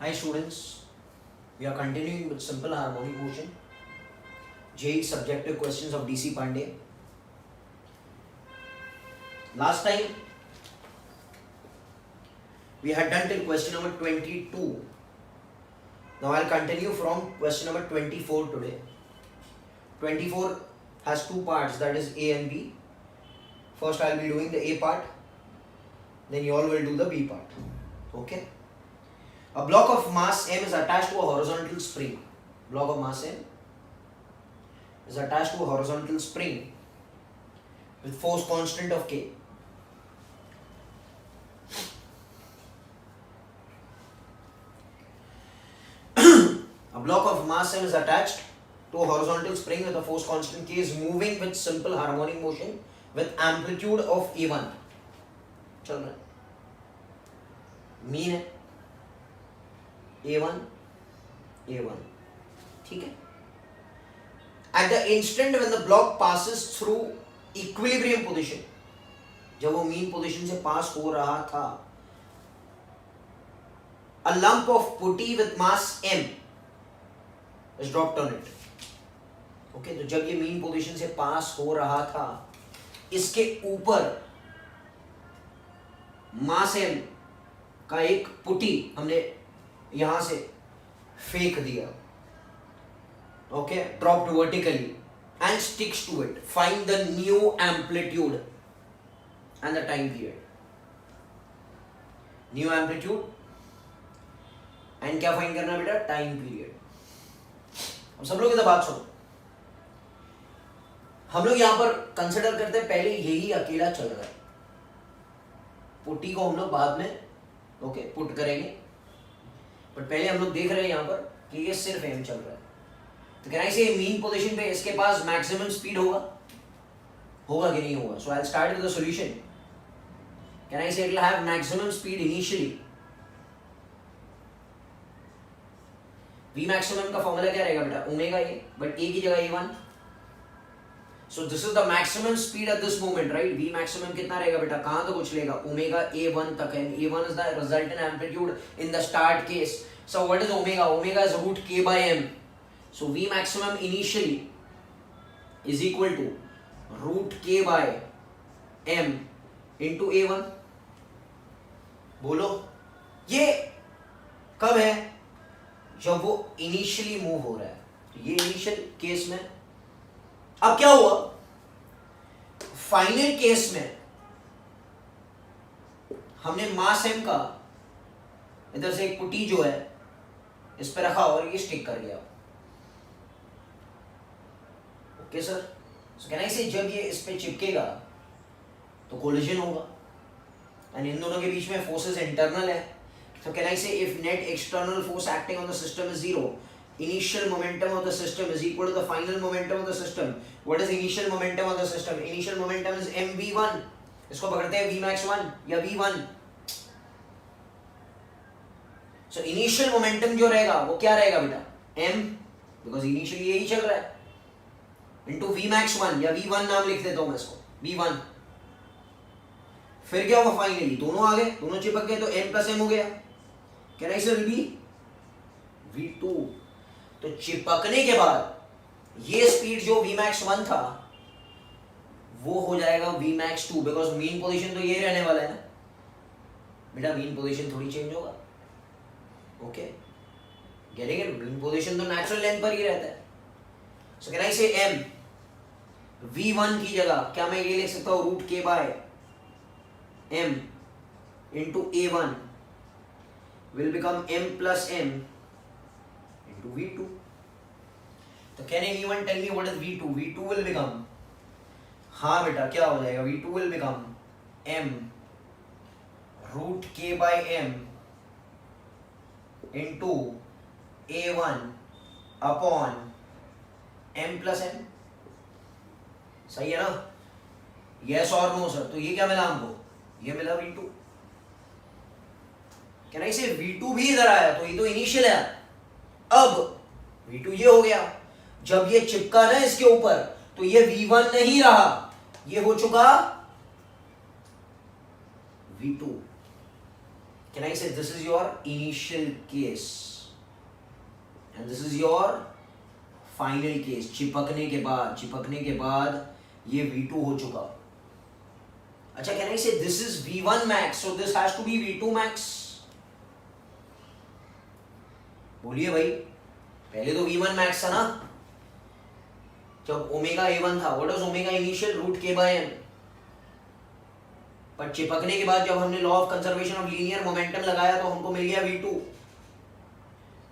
Hi students, we are continuing with simple harmonic motion, JEE subjective questions of DC Pandey. Last time we had done till question number 22. Now I'll continue from question number 24 today. 24 has two parts, that is A and B. First I'll be doing the A part, then you all will do the B part. Okay. A block of mass M is attached to a horizontal spring. Block of mass M is attached to a horizontal spring with force constant of K. A block of mass M is attached to a horizontal spring with a force constant K is moving with simple harmonic motion with amplitude of A1. चल रहा है, mean है A1, ठीक है. At the instant when the block passes through equilibrium position, जब वो mean position से पास हो रहा था, a lump of putty with mass M is dropped on it. Okay, तो जब ये मीन पोजीशन से पास हो रहा था, इसके ऊपर मास M का एक पुटी हमने यहां से फेंक दिया. Okay, dropped vertically and sticks to it. Find the new amplitude and the time period. New amplitude and क्या फाइंड करना बेटा? Time period. अब सब लोग इधर बात सुनो. हम लोग यहां पर कंसिडर करते हैं पहले यही अकेला चल रहा है. पुट्टी को हम लोग बाद में ओके पुट करेंगे, बट पहले हम लोग देख रहे हैं यहां पर कि ये सिर्फ एम चल रहा है. तो कैन आई से मीन पोजीशन पे इसके पास मैक्सिमम स्पीड होगा कि नहीं होगा? So I will start with the solution. Can I say it will have maximum speed initially. V maximum का फॉर्मूला क्या रहेगा बेटा? ओमेगा ए, बट ए की जगह A one. So this is the maximum speed at this moment, right? V maximum कितना रहेगा बेटा? कहां तक उछलेगा? ओमेगा ए1 तक है. A one is the resultant amplitude in the start case. So what is omega? Omega is root के by m. So v maximum initially is equal to root के by m into A one. बोलो, ये कब है? जब वो इनिशियली मूव हो रहा है. तो ये इनिशियल केस में. अब क्या हुआ? फाइनल केस में हमने मास एम का इधर से एक पुटी जो है इस पे रखा और ये स्टिक कर गया. Okay sir. So can I से जब ये इस पे चिपकेगा तो कोलिजन होगा एंड इन दोनों के बीच में फोर्सेस इंटरनल है. So can I say if net external force acting on the system is zero, initial momentum of the system is equal to the final momentum of the system. What is initial momentum of the system? Initial momentum is mv1. इसको पकड़ते हैं vmax1 या v1. So initial momentum जो रहेगा वो क्या रहेगा बेटा? m, because initially यही चल रहा है, into vmax1 या v1 नाम लिख देता हूं मैं इसको, v1. फिर क्या हुआ? फाइनली दोनों आ गए, दोनों चिपक गए, तो m प्लस m हो गया. Can I say V? V2. तो चिपकने के बाद ये स्पीड जो Vmax1 था वो हो जाएगा Vmax2, बिकॉज मीन पोजीशन तो ये रहने वाला है ना बेटा. मीन पोजीशन थोड़ी चेंज होगा. Okay, getting it? Mean position तो नेचुरल लेंथ पर ही रहता है. सो कैन आई से M V1 की जगह क्या मैं ये लिख सकता हूं? रूट के by M into A1 will become m plus m into v2. तो can anyone tell me what is v2? v2 will become, हाँ बेटा क्या हो जाएगा? v2 will become m root k by m into a1 upon m plus m. सही है ना? yes और no सर. तो ये क्या मिला हमको? ये मिला v2. Can I say V2 भी इधर आया तो ये तो इनिशियल है. अब V2 ये हो गया. जब ये चिपका ना इसके ऊपर तो ये V1 नहीं रहा, ये हो चुका V2. Can I say this is your initial case and this is your final case? चिपकने के बाद ये V2 हो चुका. अच्छा, can I say this is V1 max, so this has to be V2 max? बोलिए भाई, पहले तो V1 max था ना, जब ओमेगा A1 था. What was omega initial? Root K by M. पर चिपकने के बाद जब हमने law of conservation of linear momentum लगाया तो हमको मिल गया V2.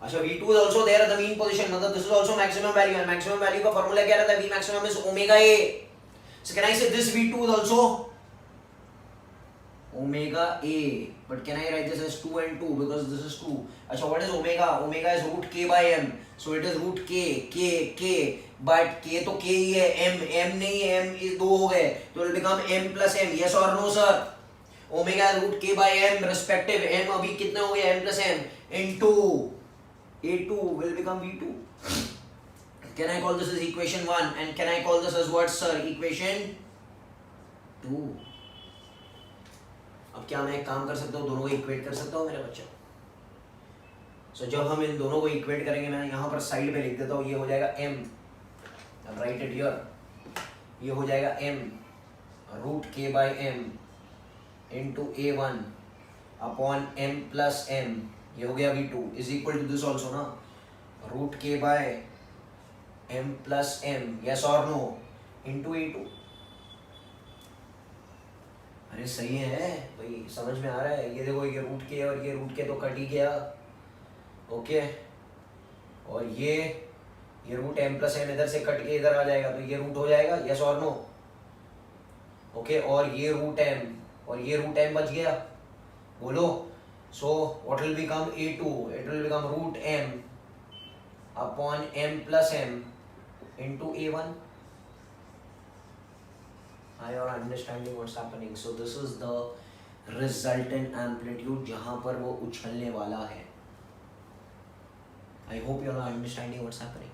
अच्छा, V2 is also there at the mean position, मतलब this is also maximum value, and maximum value का फॉर्मूला क्या रहता है? V maximum is omega A. So can I say this V2 is also omega A, but can I write this as 2 and 2 because this is 2. अच्छा, what is omega? Omega is root K by M, so it is root K, but K तो K ही है, M नहीं है, M is 2 हो गए, तो it will become M plus M. Yes or no sir? Omega root K by M respective, M अभी कितने हो गए? M plus M into A2 will become V2. Can I call this as equation 1 and can I call this as what sir? Equation 2. अब क्या मैं एक काम कर सकता हूँ, दोनों को इक्वेट कर सकता हूँ मेरे बच्चा? सो जब हम इन दोनों को इक्वेट करेंगे, मैं यहाँ पर साइड पे लिख देता हूँ, ये हो जाएगा m, राइट इट हियर, ये हो जाएगा m root k by m into A1 upon m plus m, ये हो गया V2 is equal to this also ना, root k by m plus m, yes और नो, इंटू A2. अरे सही है भाई, समझ में आ रहा है? ये देखो, ये रूट के और ये रूट के तो कट ही गया. ओके, और ये रूट m प्लस m इधर से कट के इधर आ जाएगा, तो ये रूट हो जाएगा. यस और नो? ओके, और ये रूट m बच गया, बोलो. So what will become A2? It will become root m upon m plus m into A1. Are you understanding what's happening? So this is the resultant amplitude जहाँ पर वो उछलने वाला है. I hope you are understanding what's happening.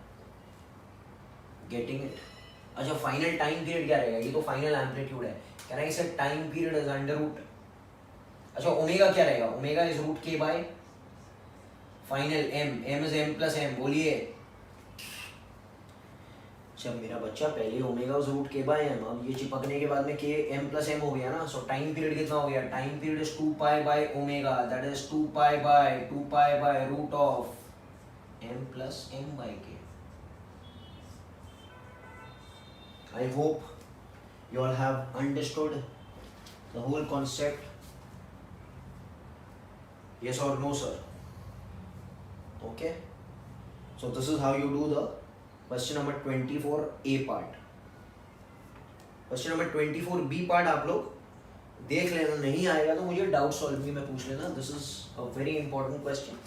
Getting it? अच्छा, final time period क्या रहेगा? ये तो final amplitude है. Can I say time period is under root? अच्छा, ओमेगा क्या रहेगा? Omega is root k by final m. m is m plus m. बोलिए. जब मेरा बच्चा पहले ओमेगा उस रूट के बाय एम, अब ये चिपकने के बाद में के एम प्लस एम हो गया ना. सो टाइम पीरियड कितना हो गया? Time period is 2 pi by omega, that is 2 pi by root of m plus m by k. I hope you all have understood the whole concept. Yes or no sir? Okay, so this is how you do the question number 24 A part. Question number 24 B part आप लोग देख लेना, नहीं आएगा तो मुझे doubt solving में पूछ लेना. This is a very important question.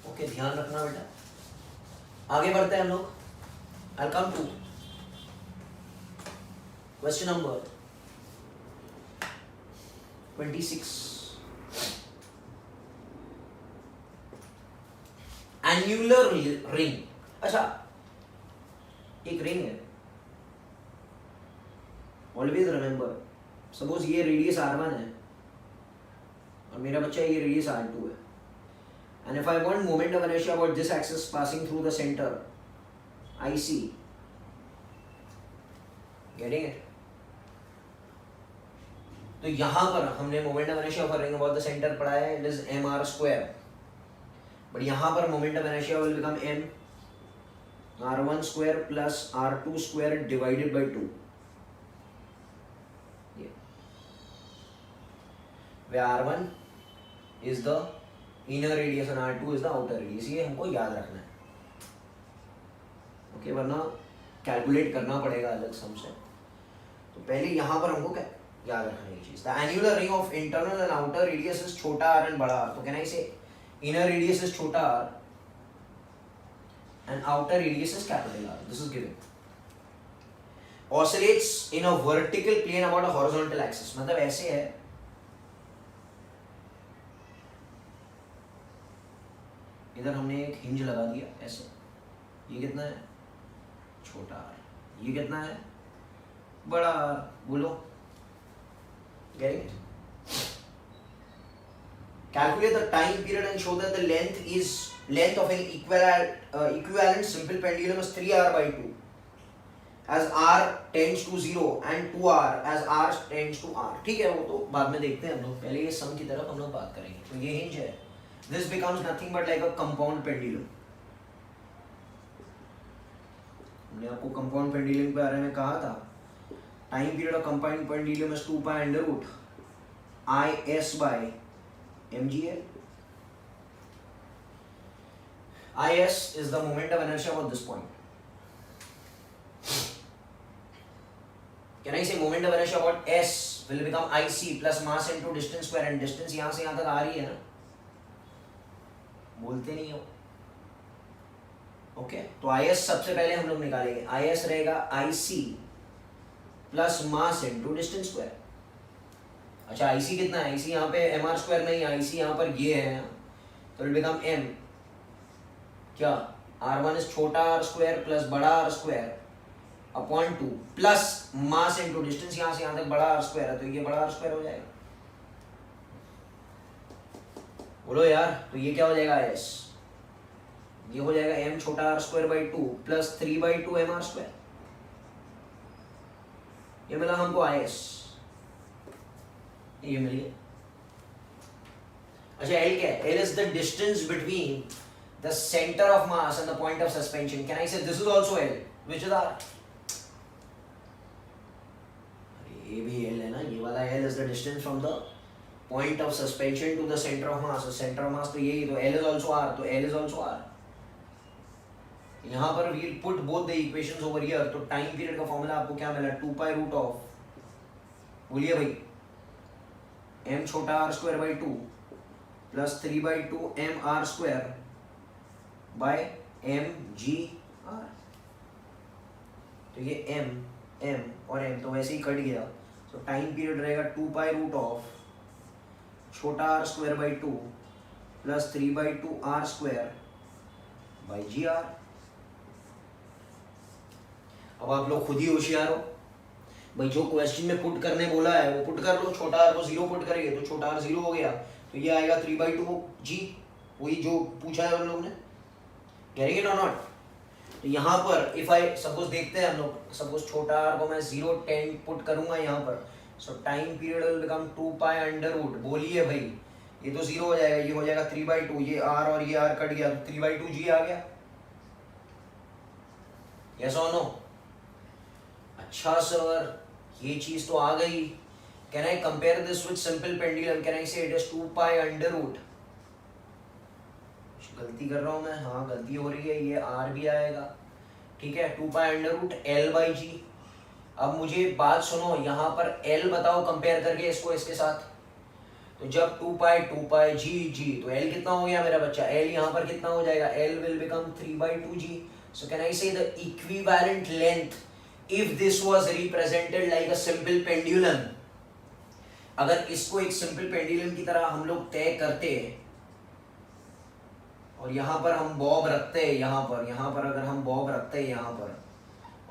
Okay, ध्यान रखना बेटा. आगे बढ़ते हैं हम लोग. I come to question number 26. Annular ring. अच्छा, एक रिंग है. ऑलवेज रिमेंबर, सपोज ये रेडियस R1 है और मेरा बच्चा ये रेडियस R2 है. And if I want moment of inertia about this axis passing through the centre IC, getting it? तो यहां पर हमने moment of inertia of a ring about the centre पढ़ा है, इट इज mr². बट यहां पर moment of inertia will become m R1 square plus R2 square divided by 2. Yeah. Where R1 is the inner radius and R2 is the outer radius. ये हमको याद रखना है. Okay, वरना calculate करना पड़ेगा अलग सम से. तो पहले यहाँ पर हमको क्या याद रखना है ये चीज. The annular ring of internal and outer radius is छोटा r and बड़ा r. तो can I say inner radius is छोटा r and outer radius is capital R. This is given. Oscillates in a vertical plane about a horizontal axis. मतलब ऐसे है, इधर हमने एक हिंज लगा दिया ऐसे. ये कितना है? छोटा R. ये कितना है? बड़ा R. बोलो. Getting it? Calculate the time period and show that the length of an equivalent simple pendulum is 3r by 2 as r tends to 0 and 2r as r tends to r. ठीक है, वो तो बाद में देखते हैं हम लोग, पहले ये सम की तरफ हम लोग बात करेंगे. तो ये हिंज है. This becomes nothing but like a compound pendulum. हमने आपको कंपाउंड पेंडुलम के बारे में कहा था. Time period of compound pendulum is 2 pi under root IS by mgl. IS is the moment of inertia at this point. Can I say moment of inertia about S will become IC plus mass into distance square, and distance यहाँ से यहाँ तक आ रही है ना, बोलते नहीं हो. ओके, तो IS सबसे पहले हम लोग निकालेंगे. IS रहेगा IC plus mass into distance square. अच्छा, IC कितना है? IC यहाँ पे mr स्क्वायर नहीं है, IC यहाँ पर ये है, तो इट बिकम m क्या r1 इज छोटा r स्क्वायर प्लस बड़ा r square upon 2 plus mass into distance यहाँ से यहाँ तक बड़ा r स्क्वायर है, तो ये बड़ा r स्क्वायर हो जाएगा. बोलो यार, तो ये क्या हो जाएगा? s ये हो जाएगा m छोटा r square by 2 plus 3 by 2 mr square. ये मिला हमको IS, ये मिल गया. अच्छा, L क्या है? L is the distance between the center of mass and the point of suspension. Can I say this is also L? Which is R? ये भी L है ना, ये वाला L is the distance from the point of suspension to the center of mass. Center of mass तो यही, तो L is also R, तो L is also R. यहाँ पर we'll put both the equations over here. तो time period का formula आपको क्या मिला? 2 पाई रूट ऑफ, बोलिए भाई, m छोटा r square by 2 plus 3 by 2 m r square by m g r. तो ये m और m तो वैसे ही कट गया. तो टाइम पीरियड रहेगा 2 पाई रूट ऑफ छोटा r square by 2 plus 3 by 2 r square by g r. अब आप लोग खुद ही होशियार हो भाई, जो क्वेश्चन में पुट करने बोला है वो पुट कर लो. छोटा r को 0 पुट करेंगे तो छोटा r 0 हो गया, तो ये आएगा 3/2 g, वही जो पूछा है उन लोगों ने. गेटिंग इट और नॉट? तो यहाँ पर इफ आई सपोज देखते हैं हम लोग, सपोज छोटा r को मैं 0 10 पुट करूंगा यहाँ पर, so time period will become 2 pi under root, बोलिए भाई, ये तो 0 हो जाएगा, ये हो जाएगा 3/2, ये r और ये r कट गया, तो 3/2 g आ गया. यस और नो? अच्छा सर, ये चीज तो आ गई. Can I compare this with simple pendulum? Can I say it is 2 pi under root. गलती कर रहा हूं मैं? हाँ, गलती हो रही है. ये r भी आएगा, ठीक है. 2 pi under root l by g. अब मुझे बात सुनो, यहाँ पर l बताओ कंपेयर करके इसको इसके साथ. तो जब 2 पाई जी, तो l कितना हो गया मेरा बच्चा? l यहाँ पर कितना हो जाएगा? l will become 3/2 g. So can I say the equivalent length if this was represented like a simple pendulum, अगर इसको एक सिंपल पेंडुलम की तरह हम लोग तय करते और यहाँ पर हम बॉब रखते हैं, यहाँ पर अगर हम बॉब रखते हैं यहाँ पर,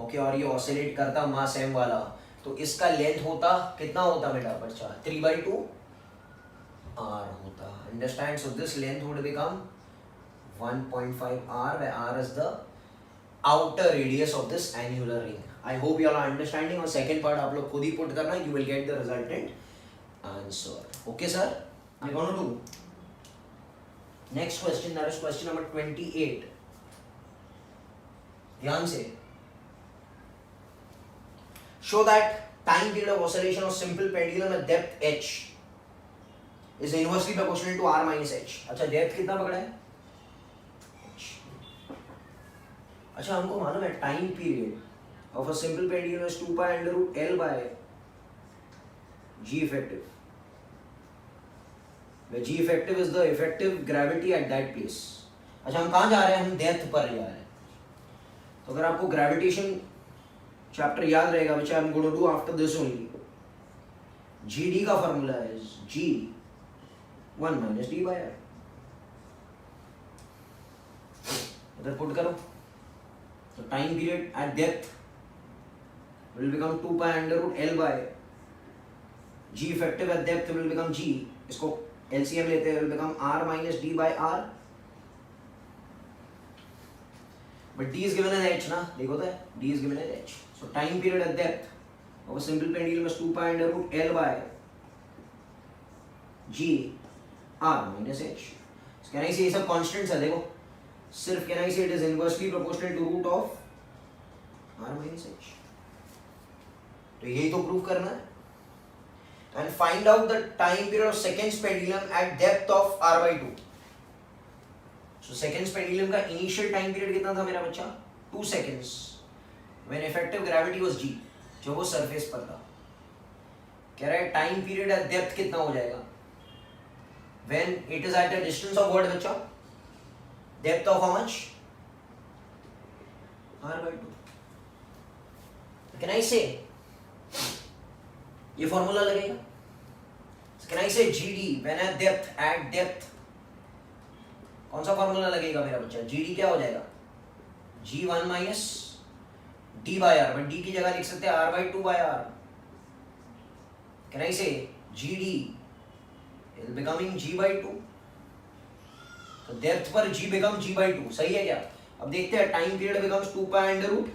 ओके, और ये ऑसिलेट करता मास m वाला, तो इसका लेंथ होता कितना होता बेटा बच्चा? 3/2 r होता. Understand? So this length would become 1.5 r, where r is the outer radius of this annular ring. I hope you all are understanding. और second part आप लोग खुद ही put करना, you will get the resultant answer. Okay sir? I'm going to do next question, that is question number 28. ध्यान से. Show that time period of oscillation of simple pendulum at depth h is inversely proportional to r minus h. अच्छा, depth कितना पकड़ा है? अच्छा, हमको मालूम है time period of a simple pendulum is 2 pi under root L by G effective, where G effective is the effective gravity at that place. अच्छा, हम कहाँ जा रहे हैं? हम डेप्थ पर जा रहे हैं. तो अगर आपको ग्रेविटेशन चैप्टर याद रहेगा, which I am going to do after this only, GD का फॉर्मूला है G 1 minus D by R. इधर पुट करो. तो time period eight depth will become 2 pi under root L by G effective at depth will become G. इसको LCM लेते हैं, will become r minus d by r, but d is given as h ना, देखो तो d is given as h. So time period at depth of a simple pendulum is 2 pi under root L by g r minus h. So can I say ये सब constants है, देखो सिर्फ can I say it is inversely proportional to root of r minus h. तो यही तो prove करना है. And find out the time period of seconds pendulum at depth of r by 2. So seconds pendulum का initial time period कितना था मेरा बच्चा? 2 seconds. When effective gravity was g, जो वो surface पर था. कह रहा है time period at depth कितना हो जाएगा? When it is at a distance of what बच्चा? Depth of how much? r by 2. Can I say? ये फॉर्मूला लगेगा. Can I say GD when at depth कौन सा फॉर्मूला लगेगा मेरा बच्चा? GD क्या हो जाएगा? G1 minus D by R, but D की जगह लिख सकते हैं R by 2 by R. Can I say GD is becoming G by 2? तो डेप्थ पर G become G by 2, सही है क्या? अब देखते हैं, time period becomes 2 pi under root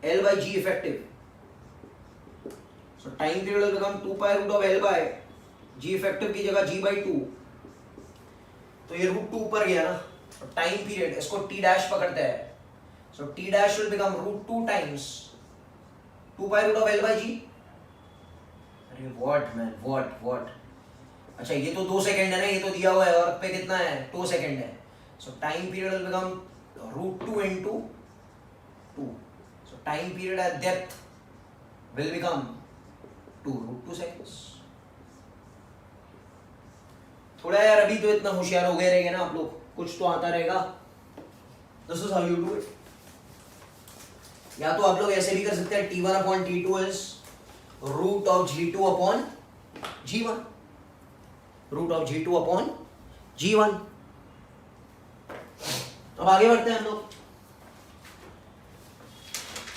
L by G effective. So time period will become 2 pi root of L by G effective की जगह G by 2. तो ये root 2 ऊपर गया ना, तो time period इसको T dash पकड़ते हैं. So T dash will become root 2 times 2 pi root of L by G. अरे what man, what? अच्छा ये तो 2 सेकेंड है ना, ये तो दिया हुआ है, और पे कितना है? 2 सेकेंड है. So time period will become root 2 into 2. So time period at depth will become 2 root 2 seconds. थोड़ा यार अभी तो इतना होशियार हो गए रहेंगे ना आप लोग, कुछ तो आता रहेगा. This is how you do it. या तो आप लोग ऐसे भी कर सकते हैं, T1 upon T2 is root of G2 upon G1. Root of G2 upon G1. अब आगे बढ़ते हैं हम लोग.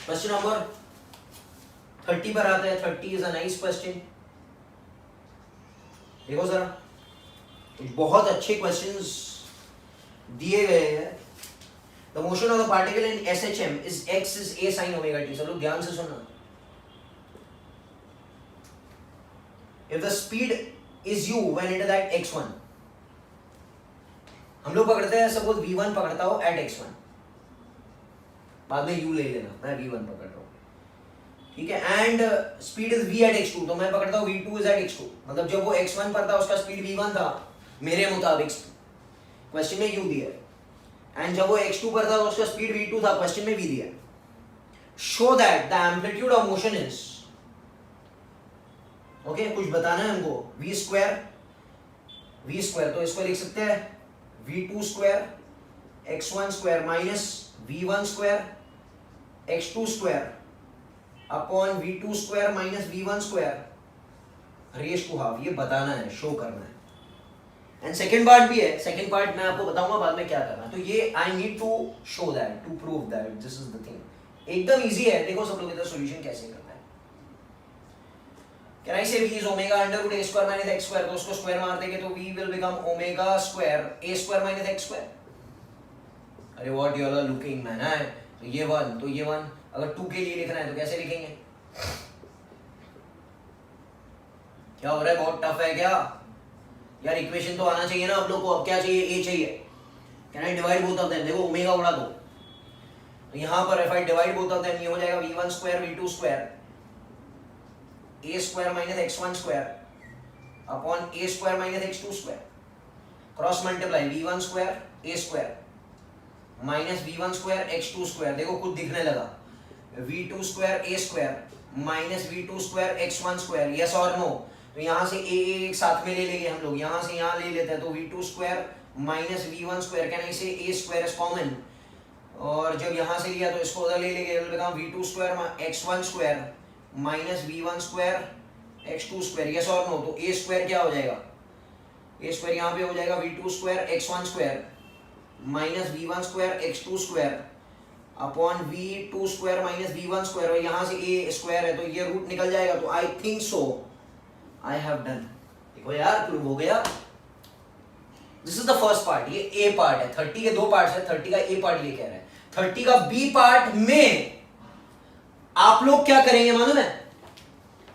क्वेश्चन नंबर 30 पर आते हैं. 30 इज अ नाइस क्वेश्चन. देखो जरा, कुछ बहुत अच्छे क्वेश्चंस दिए गए हैं. The motion of the particle in SHM is x is a sin omega t. चलो ध्यान से सुनना. If the speed is u when it is at x1, हम लोग पकड़ते हैं, सपोज v1 पकड़ता हो एट x1, बाद में u ले लेना, मैं v1 पकड़ रहा हूं, ठीक है. And speed is v at x2, तो मैं पकड़ता हूँ v2 इज एट x2. मतलब जब वो x1 पर था उसका स्पीड v1 था मेरे मुताबिक, क्वेश्चन में u दिया. एंड जब वो x2 पर था तो उसका स्पीड v2 था, क्वेश्चन में v दिया. Show that the amplitude of motion is, okay, कुछ बताना है हमको. v स्क्वायर, तो इसको लिख सकते हैं v2 square x1 square minus v1 square x2 square upon v2 square minus v1 square raise to half. ये बताना है, शो करना है. एंड सेकेंड पार्ट भी है. सेकेंड पार्ट मैं आपको बताऊंगा बाद में क्या करना है. तो ये I need to show that, to prove that this is the thing. एकदम इजी है. देखो सब लोग इधर सॉल्यूशन कैसे करना है. Can I say v is omega under root a square minus x square, तो उसको स्क्वायर मार देंगे तो v will become omega square a square minus x square. अरे what you are looking man. है तो ये 1, तो ये 1. अगर 2 के लिए लिखना है तो कैसे लिखेंगे? क्या हो रहा है, बहुत टफ है क्या यार? इक्वेशन तो आना चाहिए ना आप लोग को. अब क्या चाहिए? a चाहिए. Can I divide both of them? देखो ओमेगा उड़ा दो, तो यहां पर if I divide both of them ये हो जाएगा v1 square v2 square a square minus x1 square upon a square minus x2 square. Cross multiply v1 square a square minus v1 square x2 square. देखो कुछ दिखने लगा. v2 square a square minus v2 square x1 square. Yes और no? तो यहाँ से a एक साथ में ले लेंगे हम लोग, यहाँ से यहाँ ले लेते हैं. तो v2 square minus v1 square, can I से a स्क्वायर इज कॉमन, और जब यहाँ से लिया तो इसको उधर ले लेंगे. v2 square x1 square minus v1 square x2 square. Yes और नो? तो a स्क्वायर क्या हो जाएगा? a स्क्वायर यहाँ पे हो जाएगा v2 square x1 square minus v1 square x2 square upon v2 square minus v1 square. और यहाँ से a स्क्वायर है तो ये रूट निकल जाएगा. तो I think so I have done. देखो यार प्रूव हो गया। This is the first part, ये ए पार्ट है। 30 के 2 पार्ट है, 30 का ए पार्ट ये कह रहा है। 30 का बी पार्ट में आप लोग क्या करेंगे मालूम है?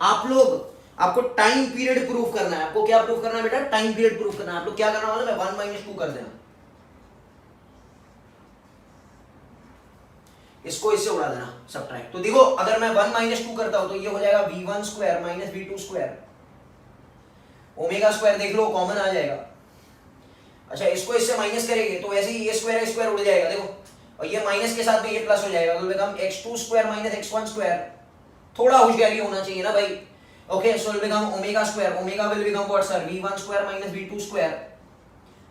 आपको टाइम पीरियड प्रूव करना है। आपको क्या प्रूव करना है बेटा? टाइम पीरियड प्रूव करना है। आप लोग क्या करना मालूम है? 1 - 2 कर देना, इसको इससे उड़ा देना, सबट्रैक्ट। तो देखो अगर मैं 1 - 2 करता हूं तो ये हो जाएगा v1 square minus v2 square, omega square देख लो कॉमन आ जाएगा। अच्छा इसको इससे माइनस करेंगे तो ऐसे ही ये स्क्वायर उड़ जाएगा देखो, और ये माइनस के साथ में ये प्लस हो जाएगा, तो become x2 square minus x1 square. थोड़ा होशियारी होना चाहिए ना भाई। Okay so will become omega square, omega will become what sir? v1 square minus v2 square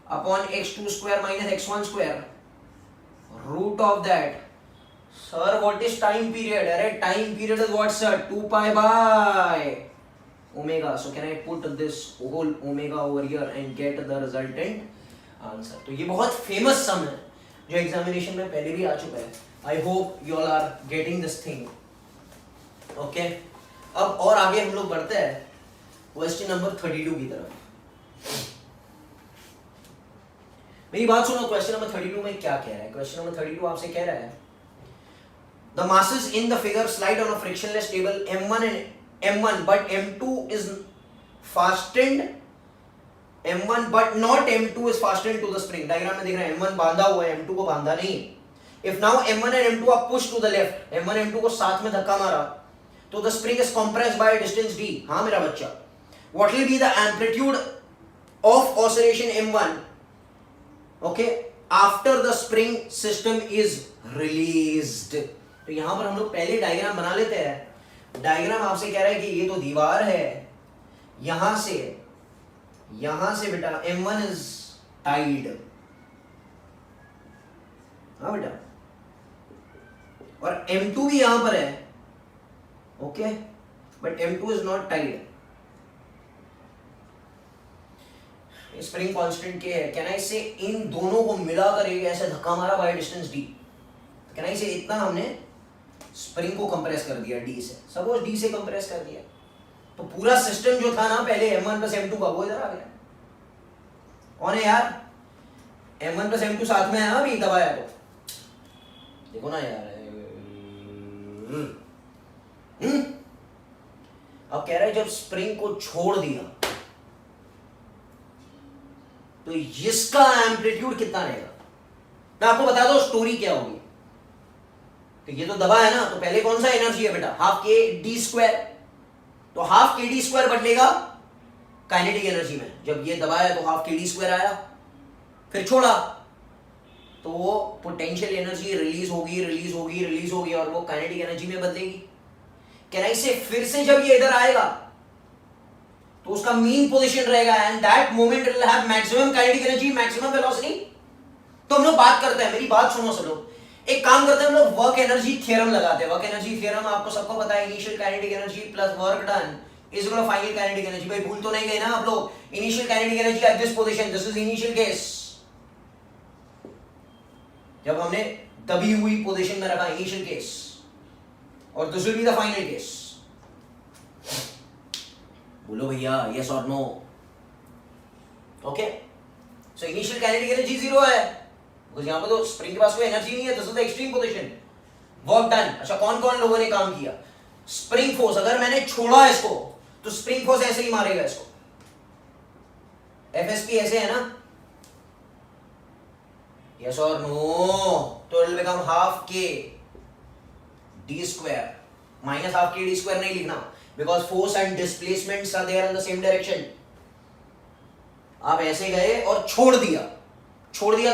upon x2 square minus x1 square, root of that. Sir what is time period? अरे time period is what sir? 2 pi by omega. So can I put this whole omega over here and get the resultant answer. तो ये बहुत famous सम है जो examination में पहले भी आ चुका है। I hope you all are getting this thing. Okay अब और आगे हम लोग बढ़ते हैं क्वेश्चन नंबर 32 की तरफ। मेरी बात सुनो, क्वेश्चन नंबर 32 में क्या कह रहा है? क्वेश्चन नंबर 32 आपसे कह रहा है the masses in the figure slide on a frictionless table m1 and m1 but m2 is fastened, m1 but not m2 is fastened to the spring। Diagram में देख रहे हैं m1 बांधा हुआ है, m2 को बांधा नहीं। if now m1 and m2 are pushed to the left, m1 m2 को साथ में धक्का मारा तो the spring is compressed by a distance d। हाँ मेरा बच्चा, what will be the amplitude of oscillation m1 okay after the spring system is released। तो यहां पर हम लोग पहले डायग्राम बना लेते हैं। डायग्राम आपसे कह रहा है कि ये तो दीवार है, यहां से बेटा m1 इज टाइड, हाँ बेटा, और m2 भी यहां पर है okay, but m2 is not Tide. Spring constant के है। कैन आई से इन दोनों को मिलाकर एक ऐसे धक्का मारा by distance d। Can I से इतना हमने स्प्रिंग को कंप्रेस कर दिया d से, सपोज d से कंप्रेस कर दिया, तो पूरा सिस्टम जो था ना पहले m1 प्लस m2 का वो इधर आ गया। कौन है यार? m1 प्लस m2 साथ में है अभी दबाया तो देखो ना यार। अब कह रहा है जब स्प्रिंग को छोड़ दिया तो इसका एम्पलीट्यूड कितना रहेगा। मैं आपको बता दो स्टोरी क्या होगी। तो ये तो दबा है ना, तो पहले कौन सा एनर्जी है बेटा? Half k d square. तो हाफ के डी स्क्वायर बदलेगा काइनेटिक एनर्जी में। जब ये दबाया तो हाफ के डी स्क्वायर आया, फिर छोड़ा तो वो पोटेंशियल एनर्जी रिलीज होगी और वो काइनेटिक एनर्जी में बदलेगी। कैन आई से फिर से जब ये इधर आएगा तो उसका मीन पोजीशन रहेगा and that moment will have maximum kinetic energy, maximum velocity. तो हम लोग बात करते हैं, मेरी बात सुनो सब लोग, एक काम करते हैं हम लोग वर्क एनर्जी थ्योरम लगाते हैं। वर्क एनर्जी थ्योरम आपको सबको पता है, initial kinetic energy plus work done is equal to final kinetic energy. भाई भूल तो नहीं गए ना आप लोग? Initial kinetic energy at this position, this is initial case, जब हमने दबी हुई पोजीशन में रखा इनिशियल केस, और this will be the final case. बोलो भैया यस और no? Okay so initial kinetic energy 0 है बिकॉज़ यहां पर तो स्प्रिंग के पास कोई एनर्जी नहीं है, this is the extreme position. Work done. अच्छा कौन कौन लोगों ने काम किया? स्प्रिंग फोर्स, अगर मैंने छोड़ा इसको तो स्प्रिंग फोर्स ऐसे ही मारेगा इसको, एफएसपी ऐसे है ना, यस और नो? तो it will become half k d square minus half k d square नहीं लिखना because force and displacements are there in the same direction. आप ऐसे गए और छोड़ दिया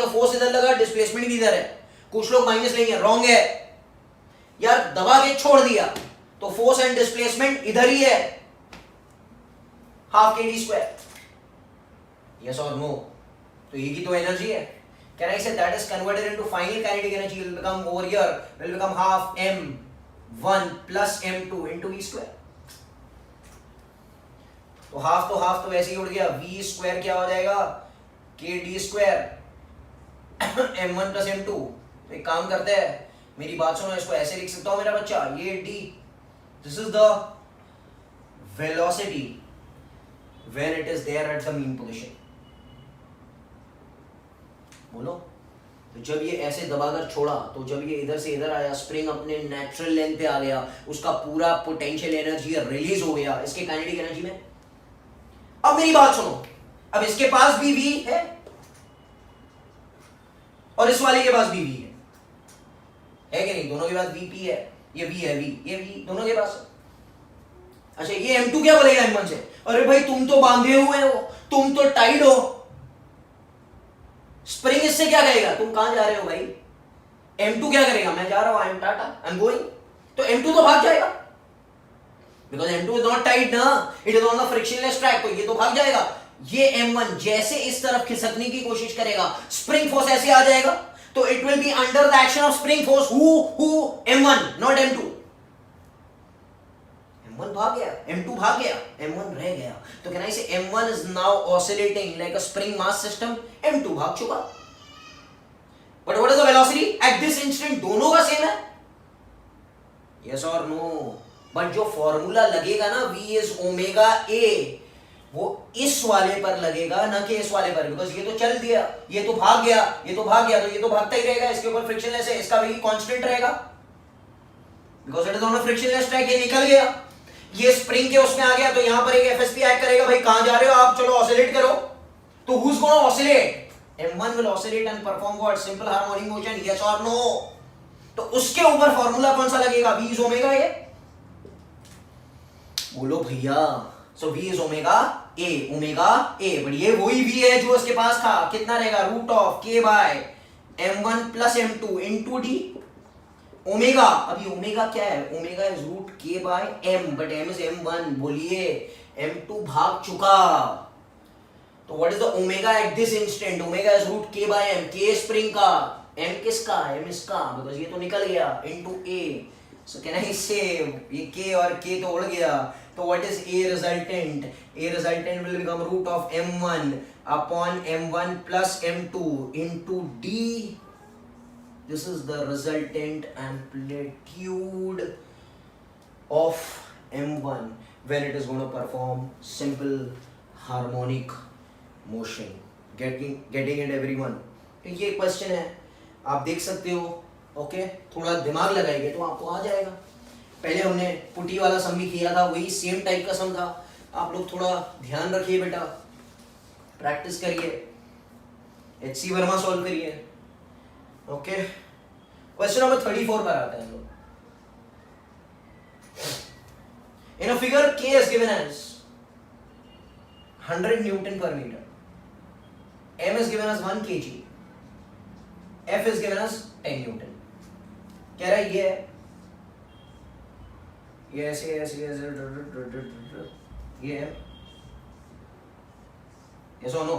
तो फोर्स इधर लगा, डिस्प्लेसमेंट भी इधर है। कुछ लोग माइनस लेंगे, रॉन्ग है यार, दबा के छोड़ दिया तो फोर्स एंड डिस्प्लेसमेंट इधर ही है, half k d square. Yes और नो? तो ये की तो एनर्जी है। Can I say that is converted into final kinetic energy will become over here will become half m1 plus m2 into v square. तो half तो वैसे ही उड़ गया, v स्क्वायर क्या हो जाएगा? k d square m1 plus m2। तो एक काम करते हैं, मेरी बात सुनो, इसको ऐसे लिख सकता हूं मेरा बच्चा, ये d, this is the velocity when it is there at the mean position. बोलो, तो जब ये ऐसे दबाकर छोड़ा, तो जब ये इधर से इधर आया, स्प्रिंग अपने नेचुरल लेंथ पे आ गया, उसका पूरा पोटेंशियल एनर्जी रिलीज हो गया इसके काइनेटिक एनर्जी में. अब मेरी बात सुनो, अब इसके पास भी V है और इस वाले के पास भी V है कि नहीं? दोनों के पास Vp है, ये V है, ये V दोनों के पास है. अच्छा, ये M2 क्या बोलेगा M1 से? अरे भाई तुम तो बांधे हुए हो, तुम तो टाइट हो. स्प्रिंग इससे क्या कहेगा? तुम कहां जा रहे हो भाई? M2 क्या करेगा? मैं जा रहा हूं, I am tata, I am going. तो M2 तो भाग जाएगा, because M2 is not tight ना, it is on the frictionless track, तो ये तो भाग जाएगा. ये M1 जैसे इस तरफ खिसकने की कोशिश करेगा, स्प्रिंग फोर्स ऐसे आ जाएगा, तो it will be under the action of spring force. Who M1, not M2. M1 भाग गया, M2 भाग गया, M1 रह गया. तो कैन आई से M1 is now oscillating like a spring mass system. M2 भाग चुका. But what is the velocity at this instant? दोनों का सेम है, यस और नो. बट जो फॉर्मूला लगेगा ना, V इज ओमेगा A, वो इस वाले पर लगेगा ना कि इस वाले पर, बिकॉज ये तो चल दिया, ये तो भाग गया, ये तो भाग गया, तो ये तो भागता ही रहेगा. इसके ऊपर फ्रिक्शनलेस है, इसका भी कांस्टेंट रहेगा, because it is on a frictionless track. ये निकल गया, ये स्प्रिंग के उसमें आ गया, तो यहां पर एक FSP एक्ट करेगा. भाई कहां जा रहे हो आप? चलो ऑसिलेट करो. तो who is gonna oscillate? M1 will oscillate and perform what? Simple harmonic motion, yes or no? तो उसके ऊपर फॉर्मूला कौन सा लगेगा? V is omega A. बोलो भैया. सो V is omega A, omega A. But ये वही V है जो उसके पास था. कितना रहेगा? Root of K by M1 plus M2 into D. Omega, अभी ओमेगा क्या है? Omega is root K by M, but M is M1. बोलिए, M2 भाग चुका. तो what is the omega at this instant? Omega is root K by M. K spring का, M किसका? M इसका, बिकॉज ये तो निकल गया into A. So can I say ये K और K तो उड़ गया. तो what is A resultant? A resultant will become root of M1 upon M1 plus M2 into D. This is the resultant amplitude of M1 when it is going to perform simple harmonic motion. Getting it everyone? ये question है, आप देख सकते हो. Okay, थोड़ा दिमाग लगाएंगे तो आपको आ जाएगा. पहले हमने पुटी वाला सम भी किया था, वही सेम टाइप का सम था. आप लोग थोड़ा ध्यान रखिए बेटा, प्रैक्टिस करिए, HC वर्मा सॉल्व करिए. ओके, क्वेश्चन नंबर 34 पर आते हैं हम लोग. In a figure K is given as 100 Newton per meter, M is given as 1 kg, F is given as 10 Newton. कह रहा है ये है, ये ऐसे ये है, yes or no?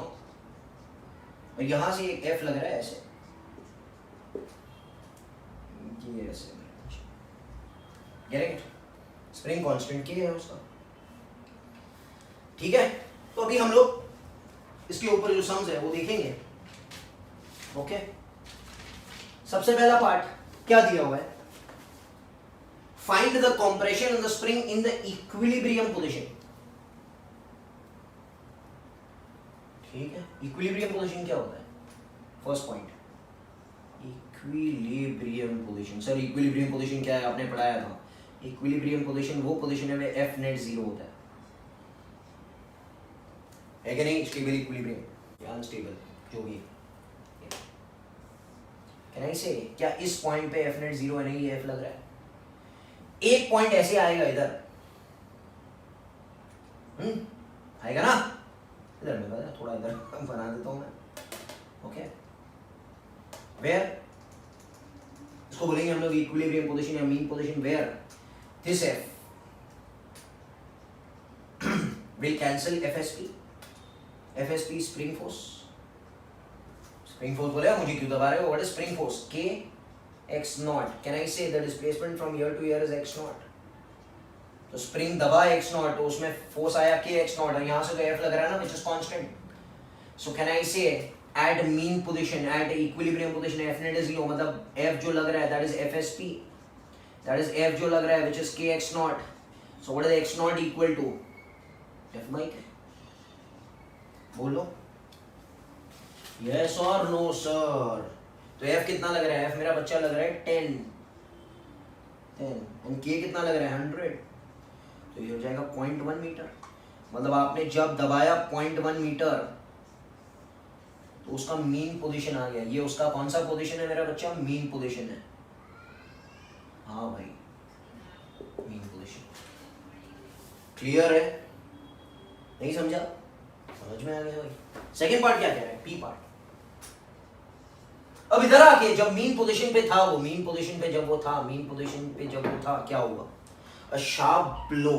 और यहां से एक F लग रहा है ऐसे, ये ऐसे. करेक्ट? स्प्रिंग कांस्टेंट K है उसका. ठीक है, तो अभी हम लोग इसके ऊपर जो सम्स है वो देखेंगे. ओके, सबसे पहला पार्ट क्या दिया हुआ है? Find the compression of the spring in the equilibrium position. ठीक है, इक्विलिब्रियम पोजीशन क्या होता है? First point, equilibrium position. Sir equilibrium position क्या है? आपने पढ़ाया था. इक्विलिब्रियम पोजीशन वो पोजीशन है में F नेट 0 होता है कि नहीं? स्टेबल इक्विलिब्रियम या अनस्टेबल जो भी है. कैन आई से क्या इस पॉइंट पे F नेट 0 है? नहीं, ये F लग रहा है. एक पॉइंट ऐसे आएगा इधर, आएगा ना इधर. मैं थोड़ा इधर बना देता हूं मैं. ओके, वेयर इसको बोलेंगे हम लोग इक्विलिब्रियम पोजीशन या mean position. Where this F will cancel FSP. FSP spring force. Spring force बोलेगा, मुझे क्यों दबा रहे हो? What is spring force? K x naught. Can I say the displacement from here to here is x naught? तो spring दबा x naught, तो उसमें फोर्स आया K x naught, और यहाँ से तो F लग रहा है ना, which is constant. So can I say at mean position, at equilibrium position, F net is 0, मतलब F जो लग रहा है that is FSP. That is F जो लग रहा है which is K x naught. So what is x naught equal to? F by K. बोलो यस और नो सर। तो एफ कितना लग रहा है? एफ मेरा बच्चा लग रहा है 10 एंड के कितना लग रहा है 100। तो ये हो जाएगा 0.1 मीटर। मतलब आपने जब दबाया 0.1 मीटर तो उसका मीन पोजीशन आ गया। ये उसका कौन सा पोजीशन है मेरा बच्चा? मीन पोजीशन है। हाँ भाई मीन पोजीशन। क्लियर है? नहीं समझा? समझ में आ गया भाई। सेकंड पार्ट क्या कह रहा है? P part. अब इधर आके जब मीन पोजीशन पे था वो, मीन पोजीशन पे जब वो था, मीन पोजीशन पे जब वो था, क्या हुआ? A sharp blow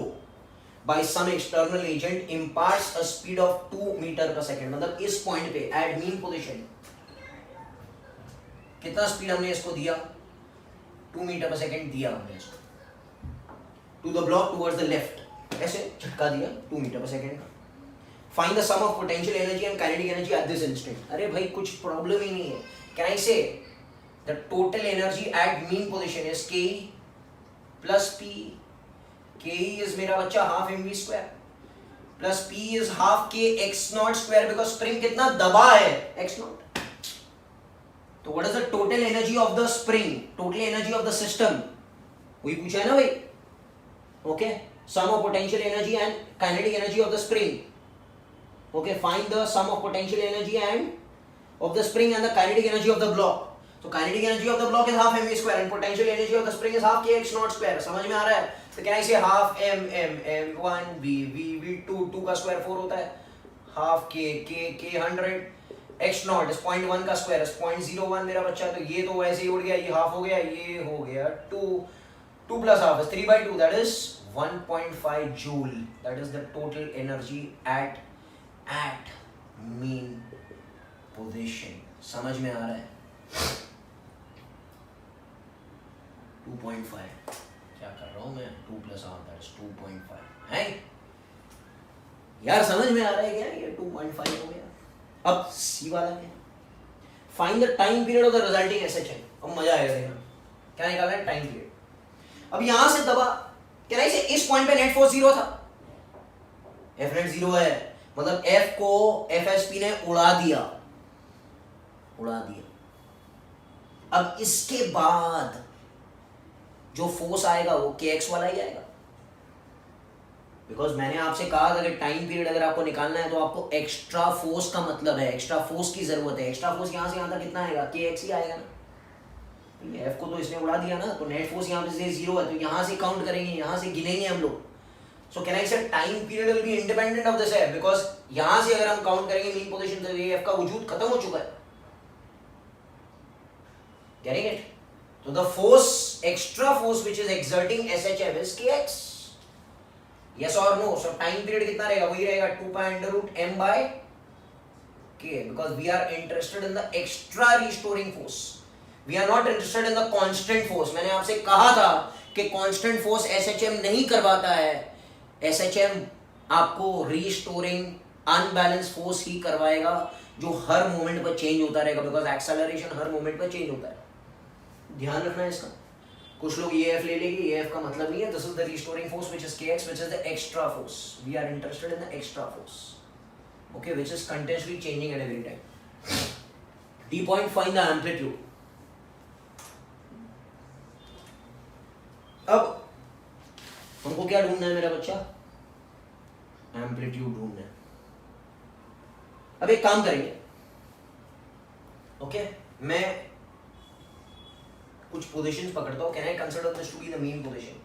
by some external agent imparts a speed of 2 metre per second। मतलब इस पॉइंट पे एट मीन पोजीशन कितना स्पीड हमने इसको दिया? 2 मीटर पर सेकेंड दिया हमने इसको to the block towards the left, ऐसे झटका दिया 2 metre per second. Find the sum of potential energy and kinetic energy at this instant. अरे भाई कुछ प्रॉब्लम ही नहीं है। Can I say the total energy at mean position is K plus P. K is मेरा बच्चा half mv square plus P is half k x naught square, because spring कितना दबा है? X naught. तो what is the total energy of the spring? Total energy of the system वही पूछा है ना भाई। Okay, sum of potential energy and kinetic energy of the spring. Okay, find the sum of potential energy end of the spring and the kinetic energy of the block. So kinetic energy of the block is half mv square and potential energy of the spring is half kx naught square। समझ में आ रहा है? तो can I say half m1 v 2 का square 4 होता है, half k 100, x naught is 0.1 का square is 0.01 मेरा बच्चा। तो ये तो वैसे ही उड़ गया, ये हाफ हो गया, ये हो गया 2 plus half is 3/2, that is 1.5 joule। that is the total energy at mean position। समझ में आ रहा है? 2.5 क्या कर रहा हूं मैं? 2 plus half that is 2.5 है यार। समझ में आ रहा है क्या? ये 2.5 हो गया। अब सी वाला क्या? Find the time period of the resulting SHM. अब मजा आएगा देखना। क्या निकालना है? Time period. अब यहां से दबा, क्या से इस पॉइंट पे नेट फोर्स 0 था, एफ नेट 0 है, मतलब एफ को एफएसपी ने उड़ा दिया। अब इसके बाद जो फोर्स आएगा वो kx वाला ही आएगा, बिकॉज मैंने आपसे कहा था कि टाइम पीरियड अगर आपको निकालना है तो आपको एक्स्ट्रा फोर्स का मतलब है, एक्स्ट्रा फोर्स की जरूरत है। एक्स्ट्रा फोर्स यहां से यहां तक कितना आएगा? kx ही आएगा ना। एफ को तो इसने उड़ा दिया ना, तो नेट फोर्स यहाँ पे 0 है, तो यहां से काउंट करेंगे, यहां से गिनेंगे हम लोग। सो कैन आई से time period will be independent of this F, because यहां से अगर हम काउंट करेंगे मीन पोजीशन से, एफ का वजूद खत्म हो चुका है। Getting it? So the force, extra force which is exerting SHM is kx. Yes or no? So time period कितना रहेगा? वही रहेगा 2 pi under root m by k, because we are interested in the extra restoring force. We are not interested in the constant force. मैंने आपसे कहा था कि constant force SHM नहीं करवाता है। SHM आपको restoring unbalanced force ही करवाएगा, जो हर मोमेंट पर चेंज होता रहेगा, बिकॉज एक्सेलरेशन हर मोमेंट पर चेंज होता है। ध्यान रखना है इसका। कुछ लोग ये एफ ले लेंगे, ये एफ का मतलब नहीं है। This is the restoring force which is kx, which is the extra force. We are interested in the extra force, okay, which is continuously changing at every time. D point, find the amplitude. अब हमको क्या ढूंढना है मेरा बच्चा? Amplitude ढूंढना है। अब एक काम करेंगे, ओके, मैं कुछ पोजीशंस पकड़ता हूं। Can I consider this to be the mean position?